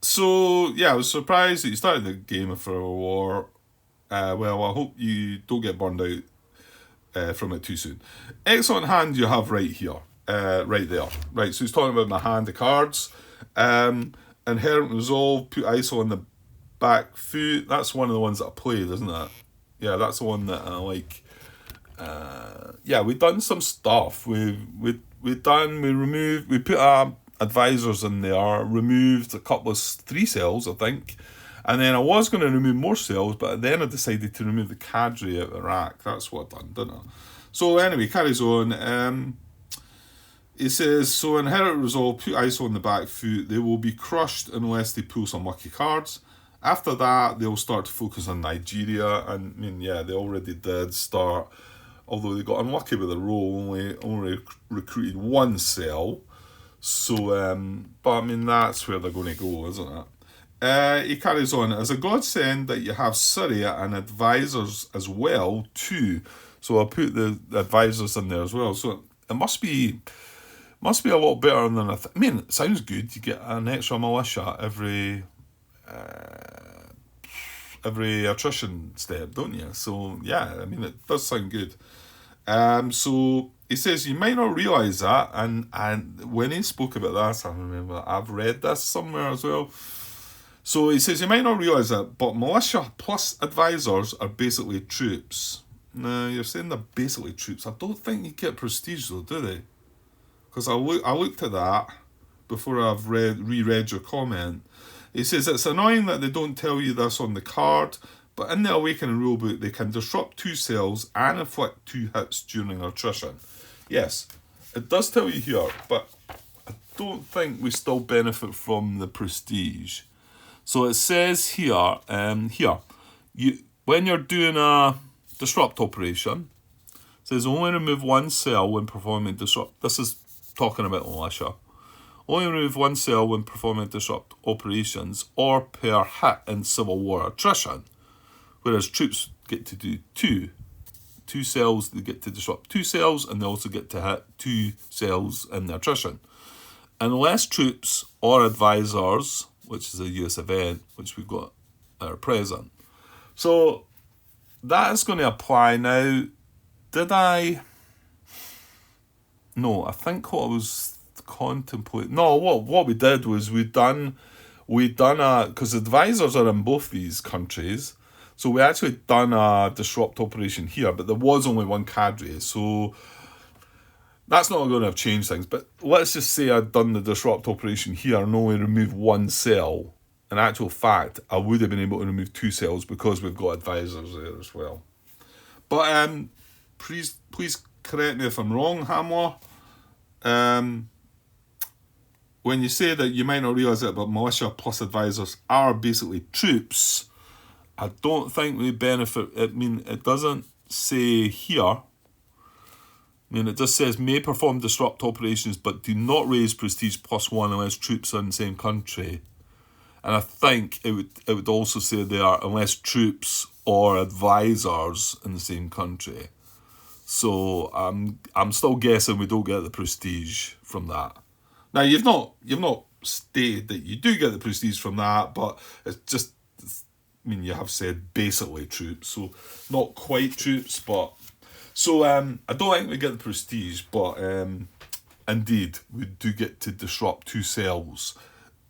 so yeah, I was surprised that you started the game of Forever War. Well, I hope you don't get burned out from it too soon. Excellent hand you have right here. Right there. Right, so he's talking about my hand of cards. Inherent Resolve, put ISIL on the back foot. That's one of the ones that I played, isn't it? Yeah, that's the one that I like. Yeah, we've done some stuff. We removed, we put advisors in there, removed a couple of 3 cells, I think. And then I was going to remove more cells, but then I decided to remove the cadre out of the rack. That's what I done, didn't I? So anyway, carries on. It says, so Inherent Resolve, put ISIL on the back foot. They will be crushed unless they pull some lucky cards. After that, they'll start to focus on Nigeria. And I mean, yeah, they already did start, although they got unlucky with the roll, only recruited 1 cell. So, but I mean, that's where they're going to go, isn't it? He carries on, as a godsend that you have Syria and advisors as well too. So I'll put the advisors in there as well. So it must be a lot better than I mean, it sounds good. You get an extra militia every attrition step, don't you? So yeah, I mean, it does sound good. So he says, you might not realise that, and when he spoke about that, I remember I've read this somewhere as well. So he says, you might not realise that, but militia plus advisors are basically troops. No, you're saying they're basically troops. I don't think you get prestige though, do they? Because I looked at that before I've reread your comment. He says, it's annoying that they don't tell you this on the card, but in the Awakening rulebook, they can disrupt 2 cells and inflict 2 hits during attrition. Yes, it does tell you here, but I don't think we still benefit from the prestige. So it says here, when you're doing a disrupt operation, it says only remove 1 cell when performing disrupt. This is talking about militia. Only remove 1 cell when performing disrupt operations or per hit in civil war attrition, whereas troops get to do 2 cells. They get to disrupt 2 cells, and they also get to hit 2 cells in the attrition, unless troops or advisors, which is a US event, which we've got, are present. So that is going to apply now. Did I? No, I think what I was contemplating. No, what we did was we done a, because advisors are in both these countries, so we actually done a disrupt operation here, but there was only 1 cadre, so that's not going to have changed things. But let's just say I'd done the disrupt operation here and only removed 1 cell. In actual fact, I would have been able to remove 2 cells because we've got advisors there as well. But please correct me if I'm wrong, Hamler. When you say that you might not realise it, but militia plus advisors are basically troops, I don't think we benefit. I mean, it doesn't say here. I mean, it just says may perform disrupt operations, but do not raise prestige +1 unless troops are in the same country. And I think it would also say there unless troops or advisors in the same country. So I'm still guessing we don't get the prestige from that. Now you've not stated that you do get the prestige from that, but it's just, I mean, you have said basically troops, so not quite troops, but so I don't think we get the prestige, but indeed we do get to disrupt 2 cells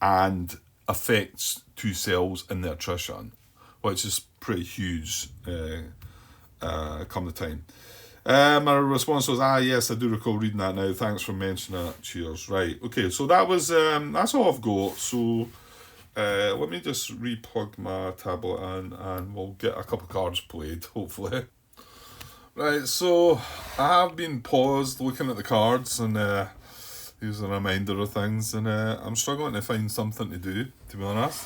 and affects 2 cells in the attrition, which is pretty huge come the time. My response was, yes, I do recall reading that now. Thanks for mentioning it. Cheers. Right. Okay, so that was, that's all I've got. So let me just replug my tablet and we'll get a couple of cards played, hopefully. Right, so I have been paused looking at the cards and here's a reminder of things, and I'm struggling to find something to do, to be honest.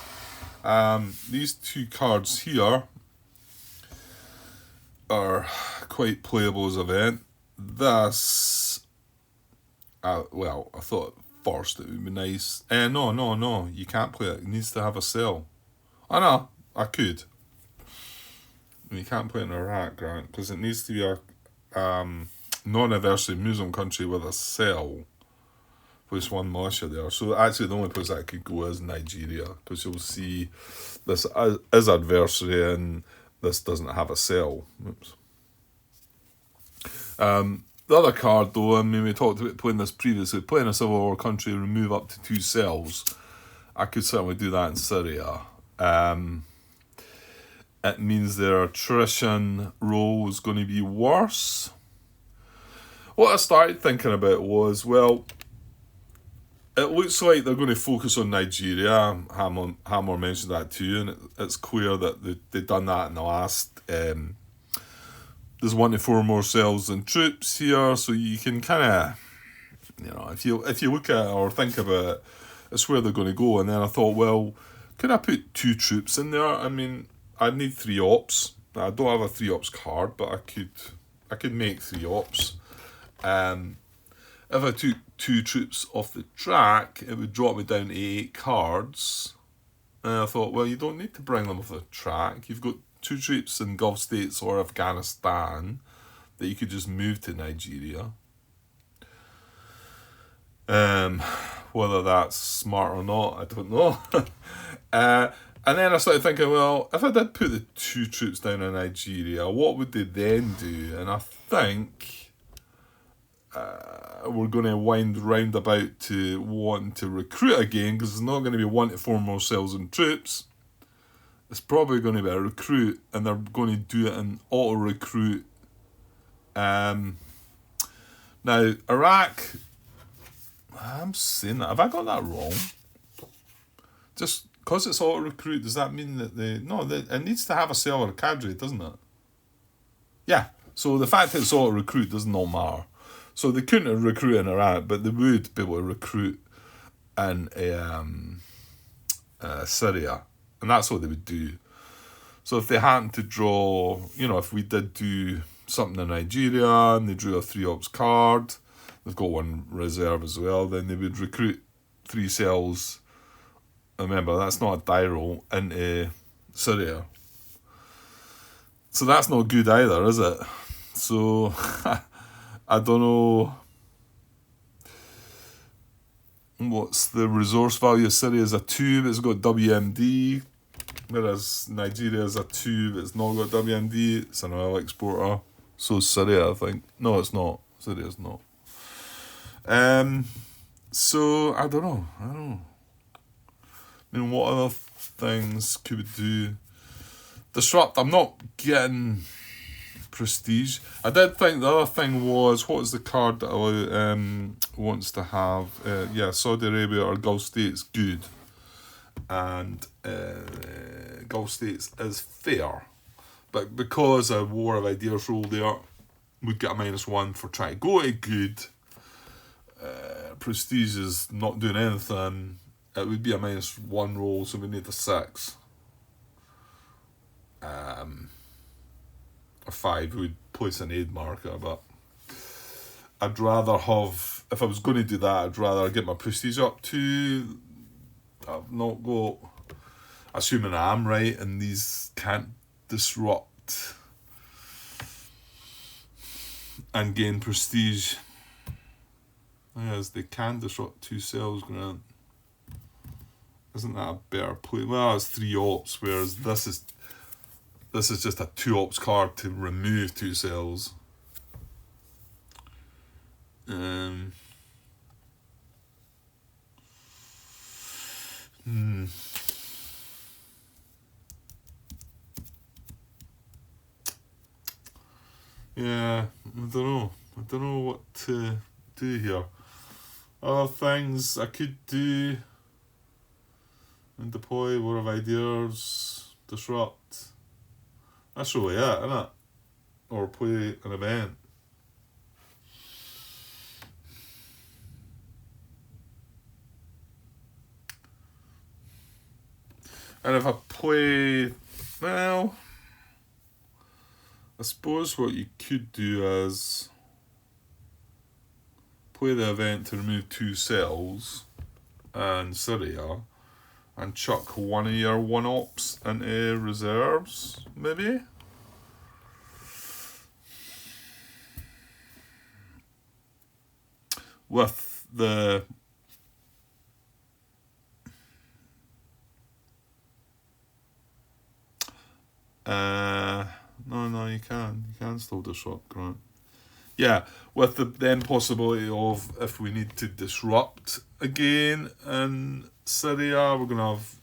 These 2 cards here are quite playable as an event. This, well, I thought first it would be nice. No, you can't play it. It needs to have a cell. I know, I could. You can't play it in Iraq, Grant, because it needs to be a non-adversary Muslim country with a cell. Place 1 militia there. So actually the only place that could go is Nigeria, because you'll see this as adversary, and this doesn't have a cell. Oops. The other card, though, I mean, we talked about playing this previously. Playing a Civil War country, remove up to 2 cells. I could certainly do that in Syria. It means their attrition roll is going to be worse. What I started thinking about was, well, it looks like they're going to focus on Nigeria. Hammer mentioned that too, and it's clear that they've done that in the last... there's 1 to 4 more cells than troops here, so you can kind of, if you look at it or think about it, it's where they're going to go. And then I thought, well, could I put 2 troops in there? I mean, I'd need 3 ops. I don't have a 3 ops card, but I could make 3 ops. If I took 2 troops off the track, it would drop me down to 8 cards. And I thought, well, you don't need to bring them off the track. You've got 2 troops in Gulf states or Afghanistan that you could just move to Nigeria. Whether that's smart or not, I don't know. And then I started thinking, well, if I did put the 2 troops down in Nigeria, what would they then do? And I think we're going to wind round about to wanting to recruit again, because it's not going to be 1 to 4 more cells and troops. It's probably going to be a recruit, and they're going to do it in auto-recruit. Now, Iraq, I'm saying that. Have I got that wrong? Just because it's auto-recruit, does that mean that it needs to have a cell or a cadre, doesn't it? Yeah, so the fact that it's auto-recruit does not matter. So they couldn't recruit in Iraq, but they would be able to recruit in Syria. And that's what they would do. So if they happened to draw, if we did do something in Nigeria and they drew a 3 ops card, they've got 1 reserve as well, then they would recruit 3 cells. Remember, that's not a die roll, into Syria. So that's not good either, is it? So, I don't know what's the resource value of Syria is a 2, but it's got WMD, whereas Nigeria is a 2, but it's not got WMD. It's an oil exporter. So is Syria, I think. No, it's not. Syria's not. So I don't know. I mean, what other things could we do? Disrupt. I'm not getting prestige. I did think the other thing was, what is the card that wants to have? Saudi Arabia or Gulf States, good. And Gulf States is fair. But because a War of Ideas roll there, would get a -1 for trying to go to good. Prestige is not doing anything. It would be a -1 roll, so we need a 6. A 5 would place an aid marker, but I'd rather have, if I was going to do that, I'd rather get my prestige up to, I've not got, assuming I'm right and these can't disrupt and gain prestige. Yes, they can disrupt 2 cells, Grant. Isn't that a better play? Well, it's 3 ops, whereas this is just a 2 ops card to remove 2 cells. Yeah, I don't know what to do here. Other things I could do and deploy, War of Ideas, disrupt. That's really it, isn't it? Or play an event. And if I play, well, I suppose what you could do is play the event to remove 2 cells in Syria and chuck 1 of your 1 ops into reserves, maybe? With the No, you can. You can still disrupt, Grant. Yeah, with the then possibility of if we need to disrupt again in Syria, we're gonna have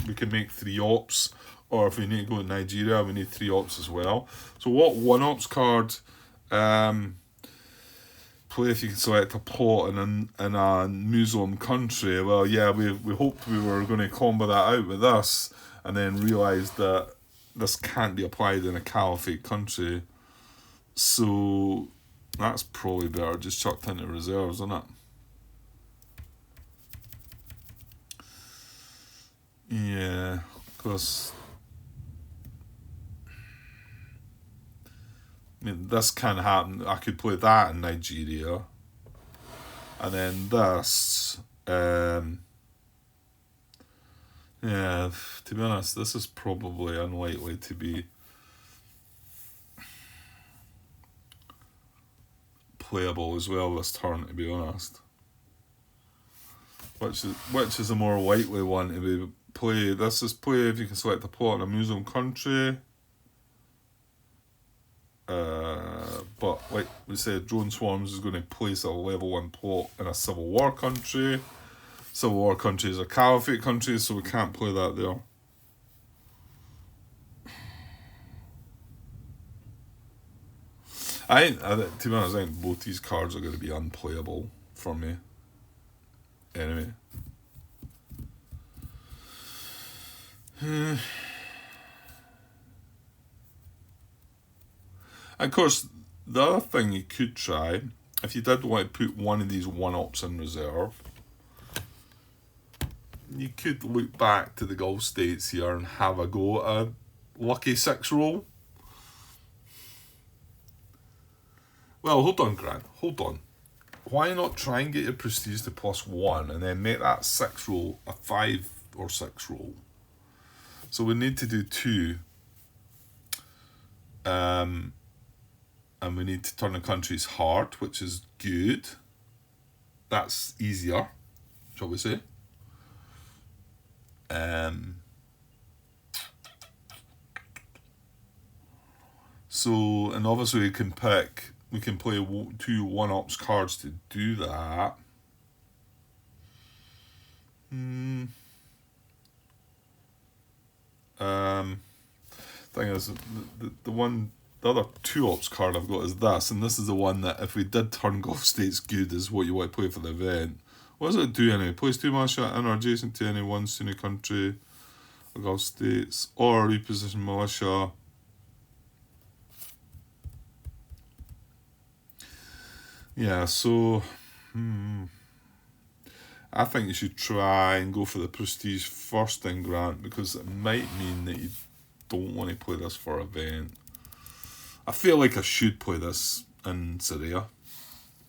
we can make 3 ops, or if we need to go to Nigeria, we need 3 ops as well. So what 1 ops card? Play if you can select a plot in a Muslim country. Well, yeah, we hoped we were going to combo that out with this, and then realised that this can't be applied in a caliphate country. So that's probably better just chucked into reserves, isn't it? Yeah, because I mean, this can happen. I could play that in Nigeria, and then this. Yeah, to be honest, this is probably unlikely to be playable as well this turn, to be honest. Which is a more likely one to be play. This is play if you can select a plot in a Muslim country. But like we said, Drone Swarms is going to place a level 1 plot in a civil war country. Civil war country is a caliphate country, so we can't play that there. To be honest, I think both these cards are going to be unplayable for me. Anyway. Of course, the other thing you could try, if you did want to put one of these 1 ops in reserve, you could look back to the Gulf states here and have a go at a lucky 6 roll. Well, hold on, Grant. Hold on. Why not try and get your prestige to +1 and then make that 6 roll a 5 or 6 roll? So we need to do 2. And we need to turn the country's heart, which is good. That's easier, shall we say. So, and obviously we can play 2 1-ops cards to do that. Thing is, the other 2 ops card I've got is this, and this is the one that if we did turn Gulf States good is what you want to play for the event. What does it do anyway? Place 2 militia in or adjacent to any one Sunni country or Gulf States, or reposition militia. Yeah, so I think you should try and go for the prestige first in Grant, because it might mean that you don't want to play this for event. I feel like I should play this in Syria.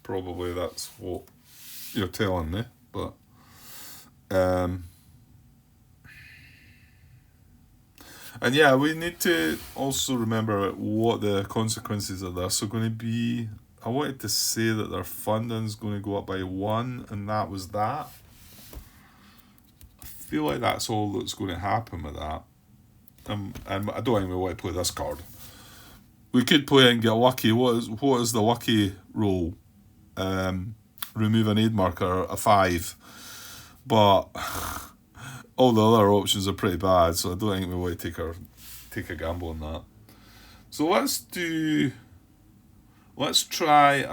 Probably that's what you're telling me, but and yeah, we need to also remember what the consequences of this are going to be. I wanted to say that their funding's going to go up by 1, and that was that. I feel like that's all that's going to happen with that. And I don't even want to play this card. We could play and get lucky. What is the lucky roll? Remove an aid marker, a 5. But all the other options are pretty bad, so I don't think we want to take a gamble on that. So let's try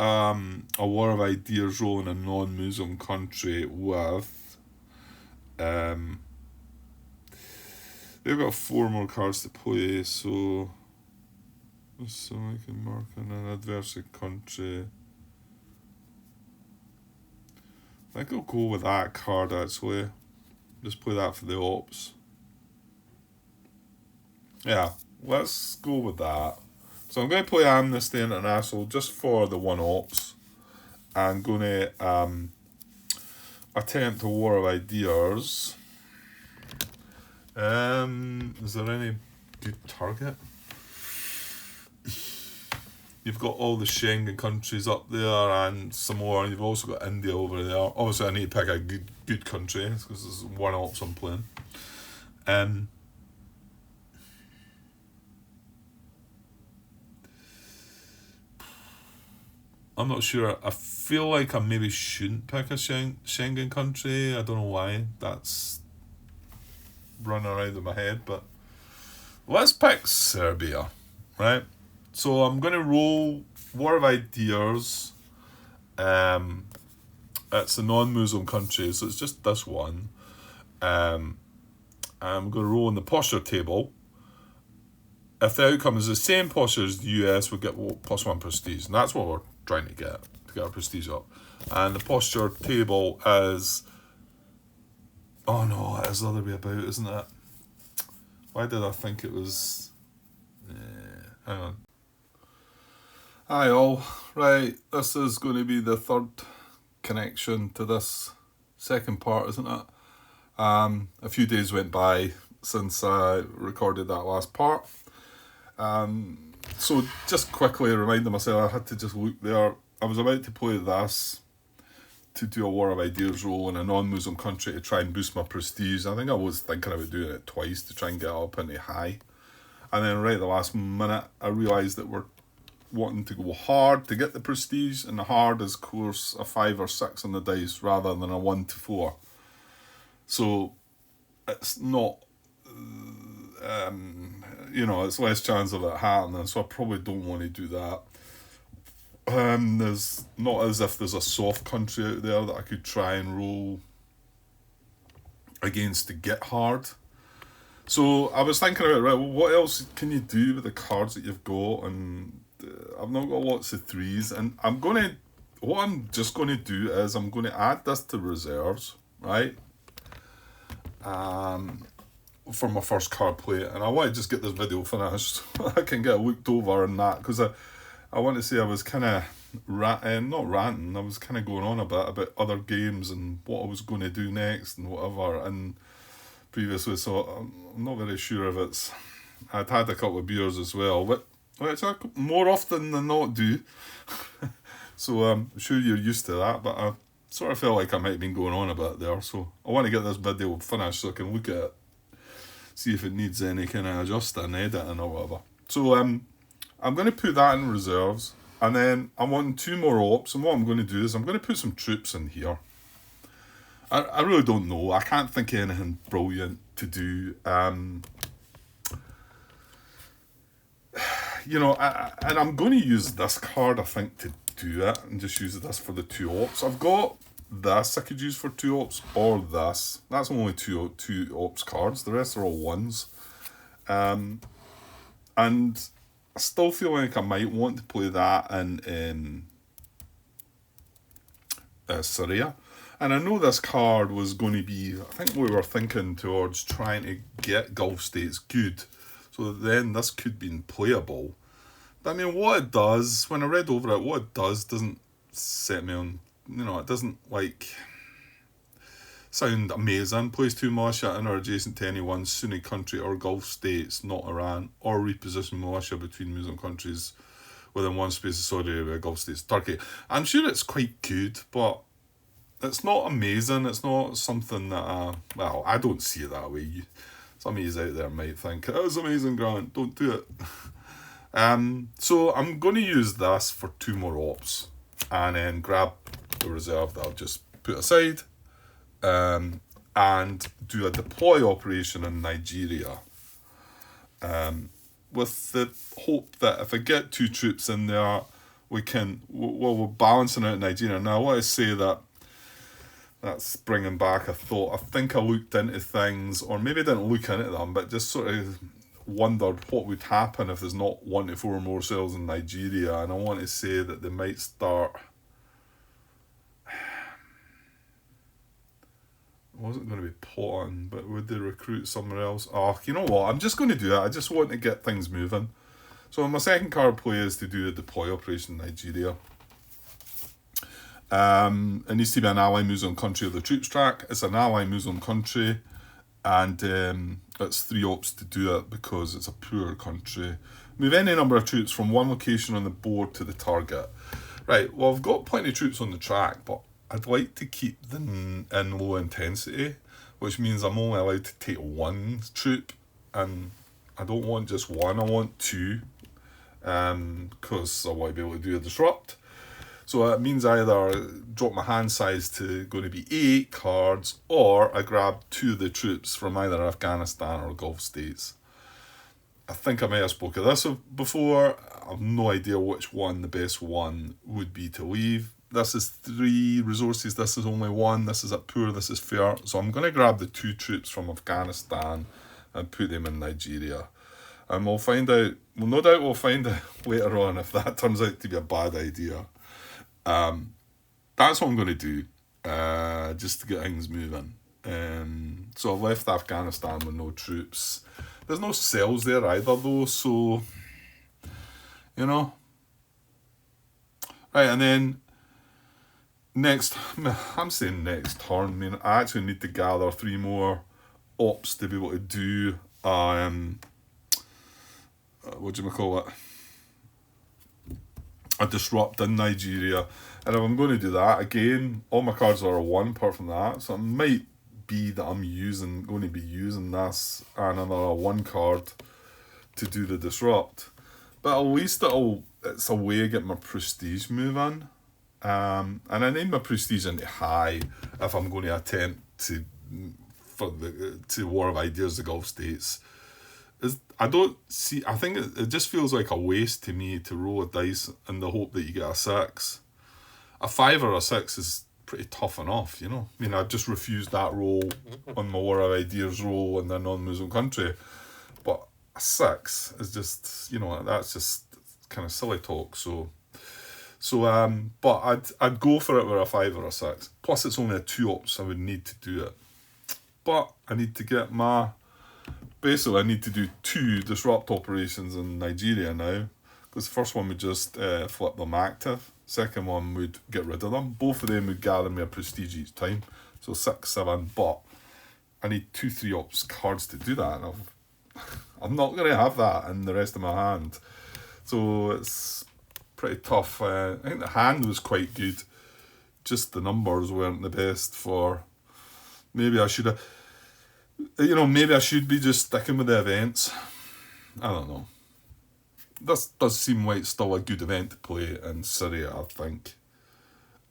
a War of Ideas roll in a non-Muslim country with they've got 4 more cards to play, so I can mark in an adversary country. I think I'll go with that card actually. Just play that for the ops. Yeah, let's go with that. So I'm going to play Amnesty International just for the 1 ops. I'm going to attempt a War of Ideas. Is there any good target? You've got all the Schengen countries up there and some more, and you've also got India over there. Obviously, I need to pick a good country because there's 1 ops I'm playing. I'm not sure. I feel like I maybe shouldn't pick a Schengen country. I don't know why. That's running around in my head, but let's pick Serbia, right? So I'm going to roll War of Ideas. It's a non-Muslim country, so it's just this one. I'm going to roll on the posture table. If the outcome is the same posture as the US, we get +1 prestige, and that's what we're trying to get our prestige up. And the posture table is, oh no, it is the other way about, isn't it? Why did I think it was? Hang on. Hi all, right, this is going to be the third connection to this second part, isn't it? A few days went by since I recorded that last part. So just quickly reminding myself, I had to just look there. I was about to play this to do a War of Ideas roll in a non-Muslim country to try and boost my prestige. I think I was thinking about doing it twice to try and get up into high. And then right at the last minute, I realised that we're wanting to go hard to get the prestige, and the hard is, of course, a 5 or 6 on the dice rather than a 1 to 4. So it's not, it's less chance of it happening, so I probably don't want to do that. There's not as if there's a soft country out there that I could try and roll against to get hard. So I was thinking about, right, well, what else can you do with the cards that you've got? And I've not got lots of 3s, and what I'm just going to do is I'm going to add this to reserves, right? For my first card play, and I want to just get this video finished so I can get looked over and that, because I want to say I was kind of not ranting, I was kind of going on a bit about other games and what I was going to do next and whatever, and previously, so I'm not very sure if it's, I'd had a couple of beers as well, but which I more often than not do. So I'm sure you're used to that, but I sort of felt like I might have been going on a bit there, so I want to get this video finished so I can look at it, see if it needs any kind of adjusting, editing or whatever. So I'm going to put that in reserves, and then I want 2 more ops, and what I'm going to do is I'm going to put some troops in here. I really don't know. I can't think of anything brilliant to do. And I'm going to use this card, I think, to do it, and just use this for the 2 ops. I've got this I could use for 2 ops, or this. That's only two ops cards. The rest are all 1s. And I still feel like I might want to play that in Syria. And I know this card was going to be, I think we were thinking towards trying to get Gulf states good, so then this could be playable. But I mean, what it does, when I read over it, what it does doesn't set me on, it doesn't sound amazing. Place 2 militia in or adjacent to any one Sunni country or Gulf states, not Iran, or reposition militia between Muslim countries within one space of Saudi Arabia, Gulf states, Turkey. I'm sure it's quite good, but it's not amazing. It's not something that I don't see it that way. Some of you out there might think, it was amazing, Grant, don't do it. So I'm going to use this for 2 more ops, and then grab the reserve that I'll just put aside, and do a deploy operation in Nigeria, with the hope that if I get 2 troops in there, we're balancing out Nigeria. Now I want to say that's bringing back a thought. I think I looked into things, or maybe I didn't look into them, but just sort of wondered what would happen if there's not 1 to 4 more cells in Nigeria, and I want to say that they might start. It wasn't going to be potting, but would they recruit somewhere else? Oh, you know what? I'm just going to do it. I just want to get things moving. So my second card play is to do a deploy operation in Nigeria. It needs to be an ally Muslim country of the troops track. It's an ally Muslim country, and it's 3 ops to do it because it's a poor country. Move any number of troops from one location on the board to the target. Right, well, I've got plenty of troops on the track, but I'd like to keep them in low intensity, which means I'm only allowed to take 1 troop, and I don't want just 1, I want 2, because I want to be able to do a disrupt. So it means either drop my hand size to going to be 8 cards, or I grab 2 of the troops from either Afghanistan or Gulf states. I think I may have spoken of this before. I have no idea which one the best one would be to leave. This is 3 resources, this is only 1, this is at poor, this is fair. So I'm going to grab the 2 troops from Afghanistan and put them in Nigeria. And we'll find out, well, no doubt we'll find out later on if that turns out to be a bad idea. That's what I'm going to do, just to get things moving. So I've left Afghanistan with no troops. There's no cells there either though, so, you know. Right, and then I'm saying next turn, I mean, I actually need to gather 3 more ops to be able to do, a disrupt in Nigeria. And if I'm going to do that, again, all my cards are a 1 apart from that, so it might be that I'm going to be using this and another 1 card to do the disrupt. But at least it's a way to get my prestige moving. And I need my prestige into high if I'm going to attempt to War of Ideas, the Gulf states. I think it just feels like a waste to me to roll a dice in the hope that you get a 6. A 5 or a 6 is pretty tough enough, you know. I mean, I've just refused that roll on my War of Ideas roll in the non-Muslim country. But a 6 is just, you know, that's just kind of silly talk. But I'd go for it with a 5 or a 6. Plus, it's only a 2 ops, I would need to do it. But I need to get basically, I need to do 2 disrupt operations in Nigeria now. Because the first one would just flip them active. Second one would get rid of them. Both of them would gather me a prestige each time. So 6, 7, but I need 2 3 ops cards to do that. And I'm not going to have that in the rest of my hand. So it's pretty tough. I think the hand was quite good. Just the numbers weren't the best for... Maybe I should be just sticking with the events. I don't know. This does seem like still a good event to play in Syria, I think.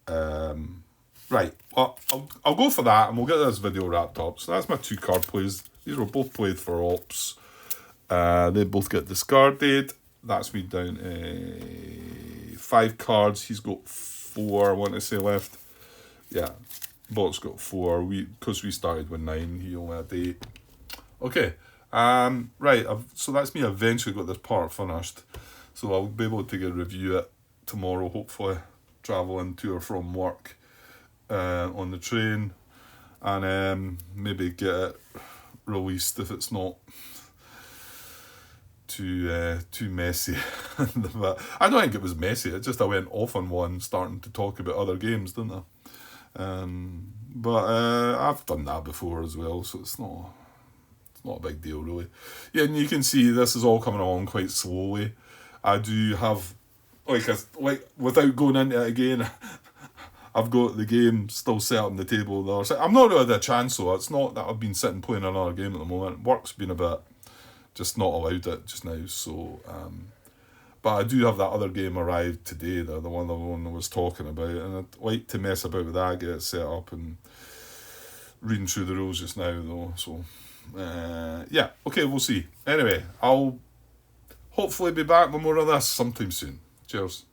Right, well, I'll go for that and we'll get this video wrapped up. So that's my 2 card plays. These were both played for ops. They both get discarded. That's me down 5 cards. He's got 4, I want to say, left. Yeah, Bot's got 4. Because we started with 9, he only had 8. Okay. Right, so that's me eventually got this part finished. So I'll be able to review it tomorrow, hopefully, travelling to or from work on the train. And maybe get it released if it's not too messy. But I don't think it was messy, it's just I went off on one starting to talk about other games, didn't I? But I've done that before as well, so it's not a big deal really. Yeah, and you can see this is all coming along quite slowly. I do have, like without going into it again, I've got the game still set up on the table. The other side. I'm not really had a chance though. It's not that I've been sitting playing another game at the moment. Work's been a bit just not allowed it just now. So, but I do have that other game arrived today. The one I was talking about, and I'd like to mess about with that, get it set up, and reading through the rules just now though. So. Yeah, okay, we'll see. Anyway, I'll hopefully be back with more of this sometime soon. Cheers.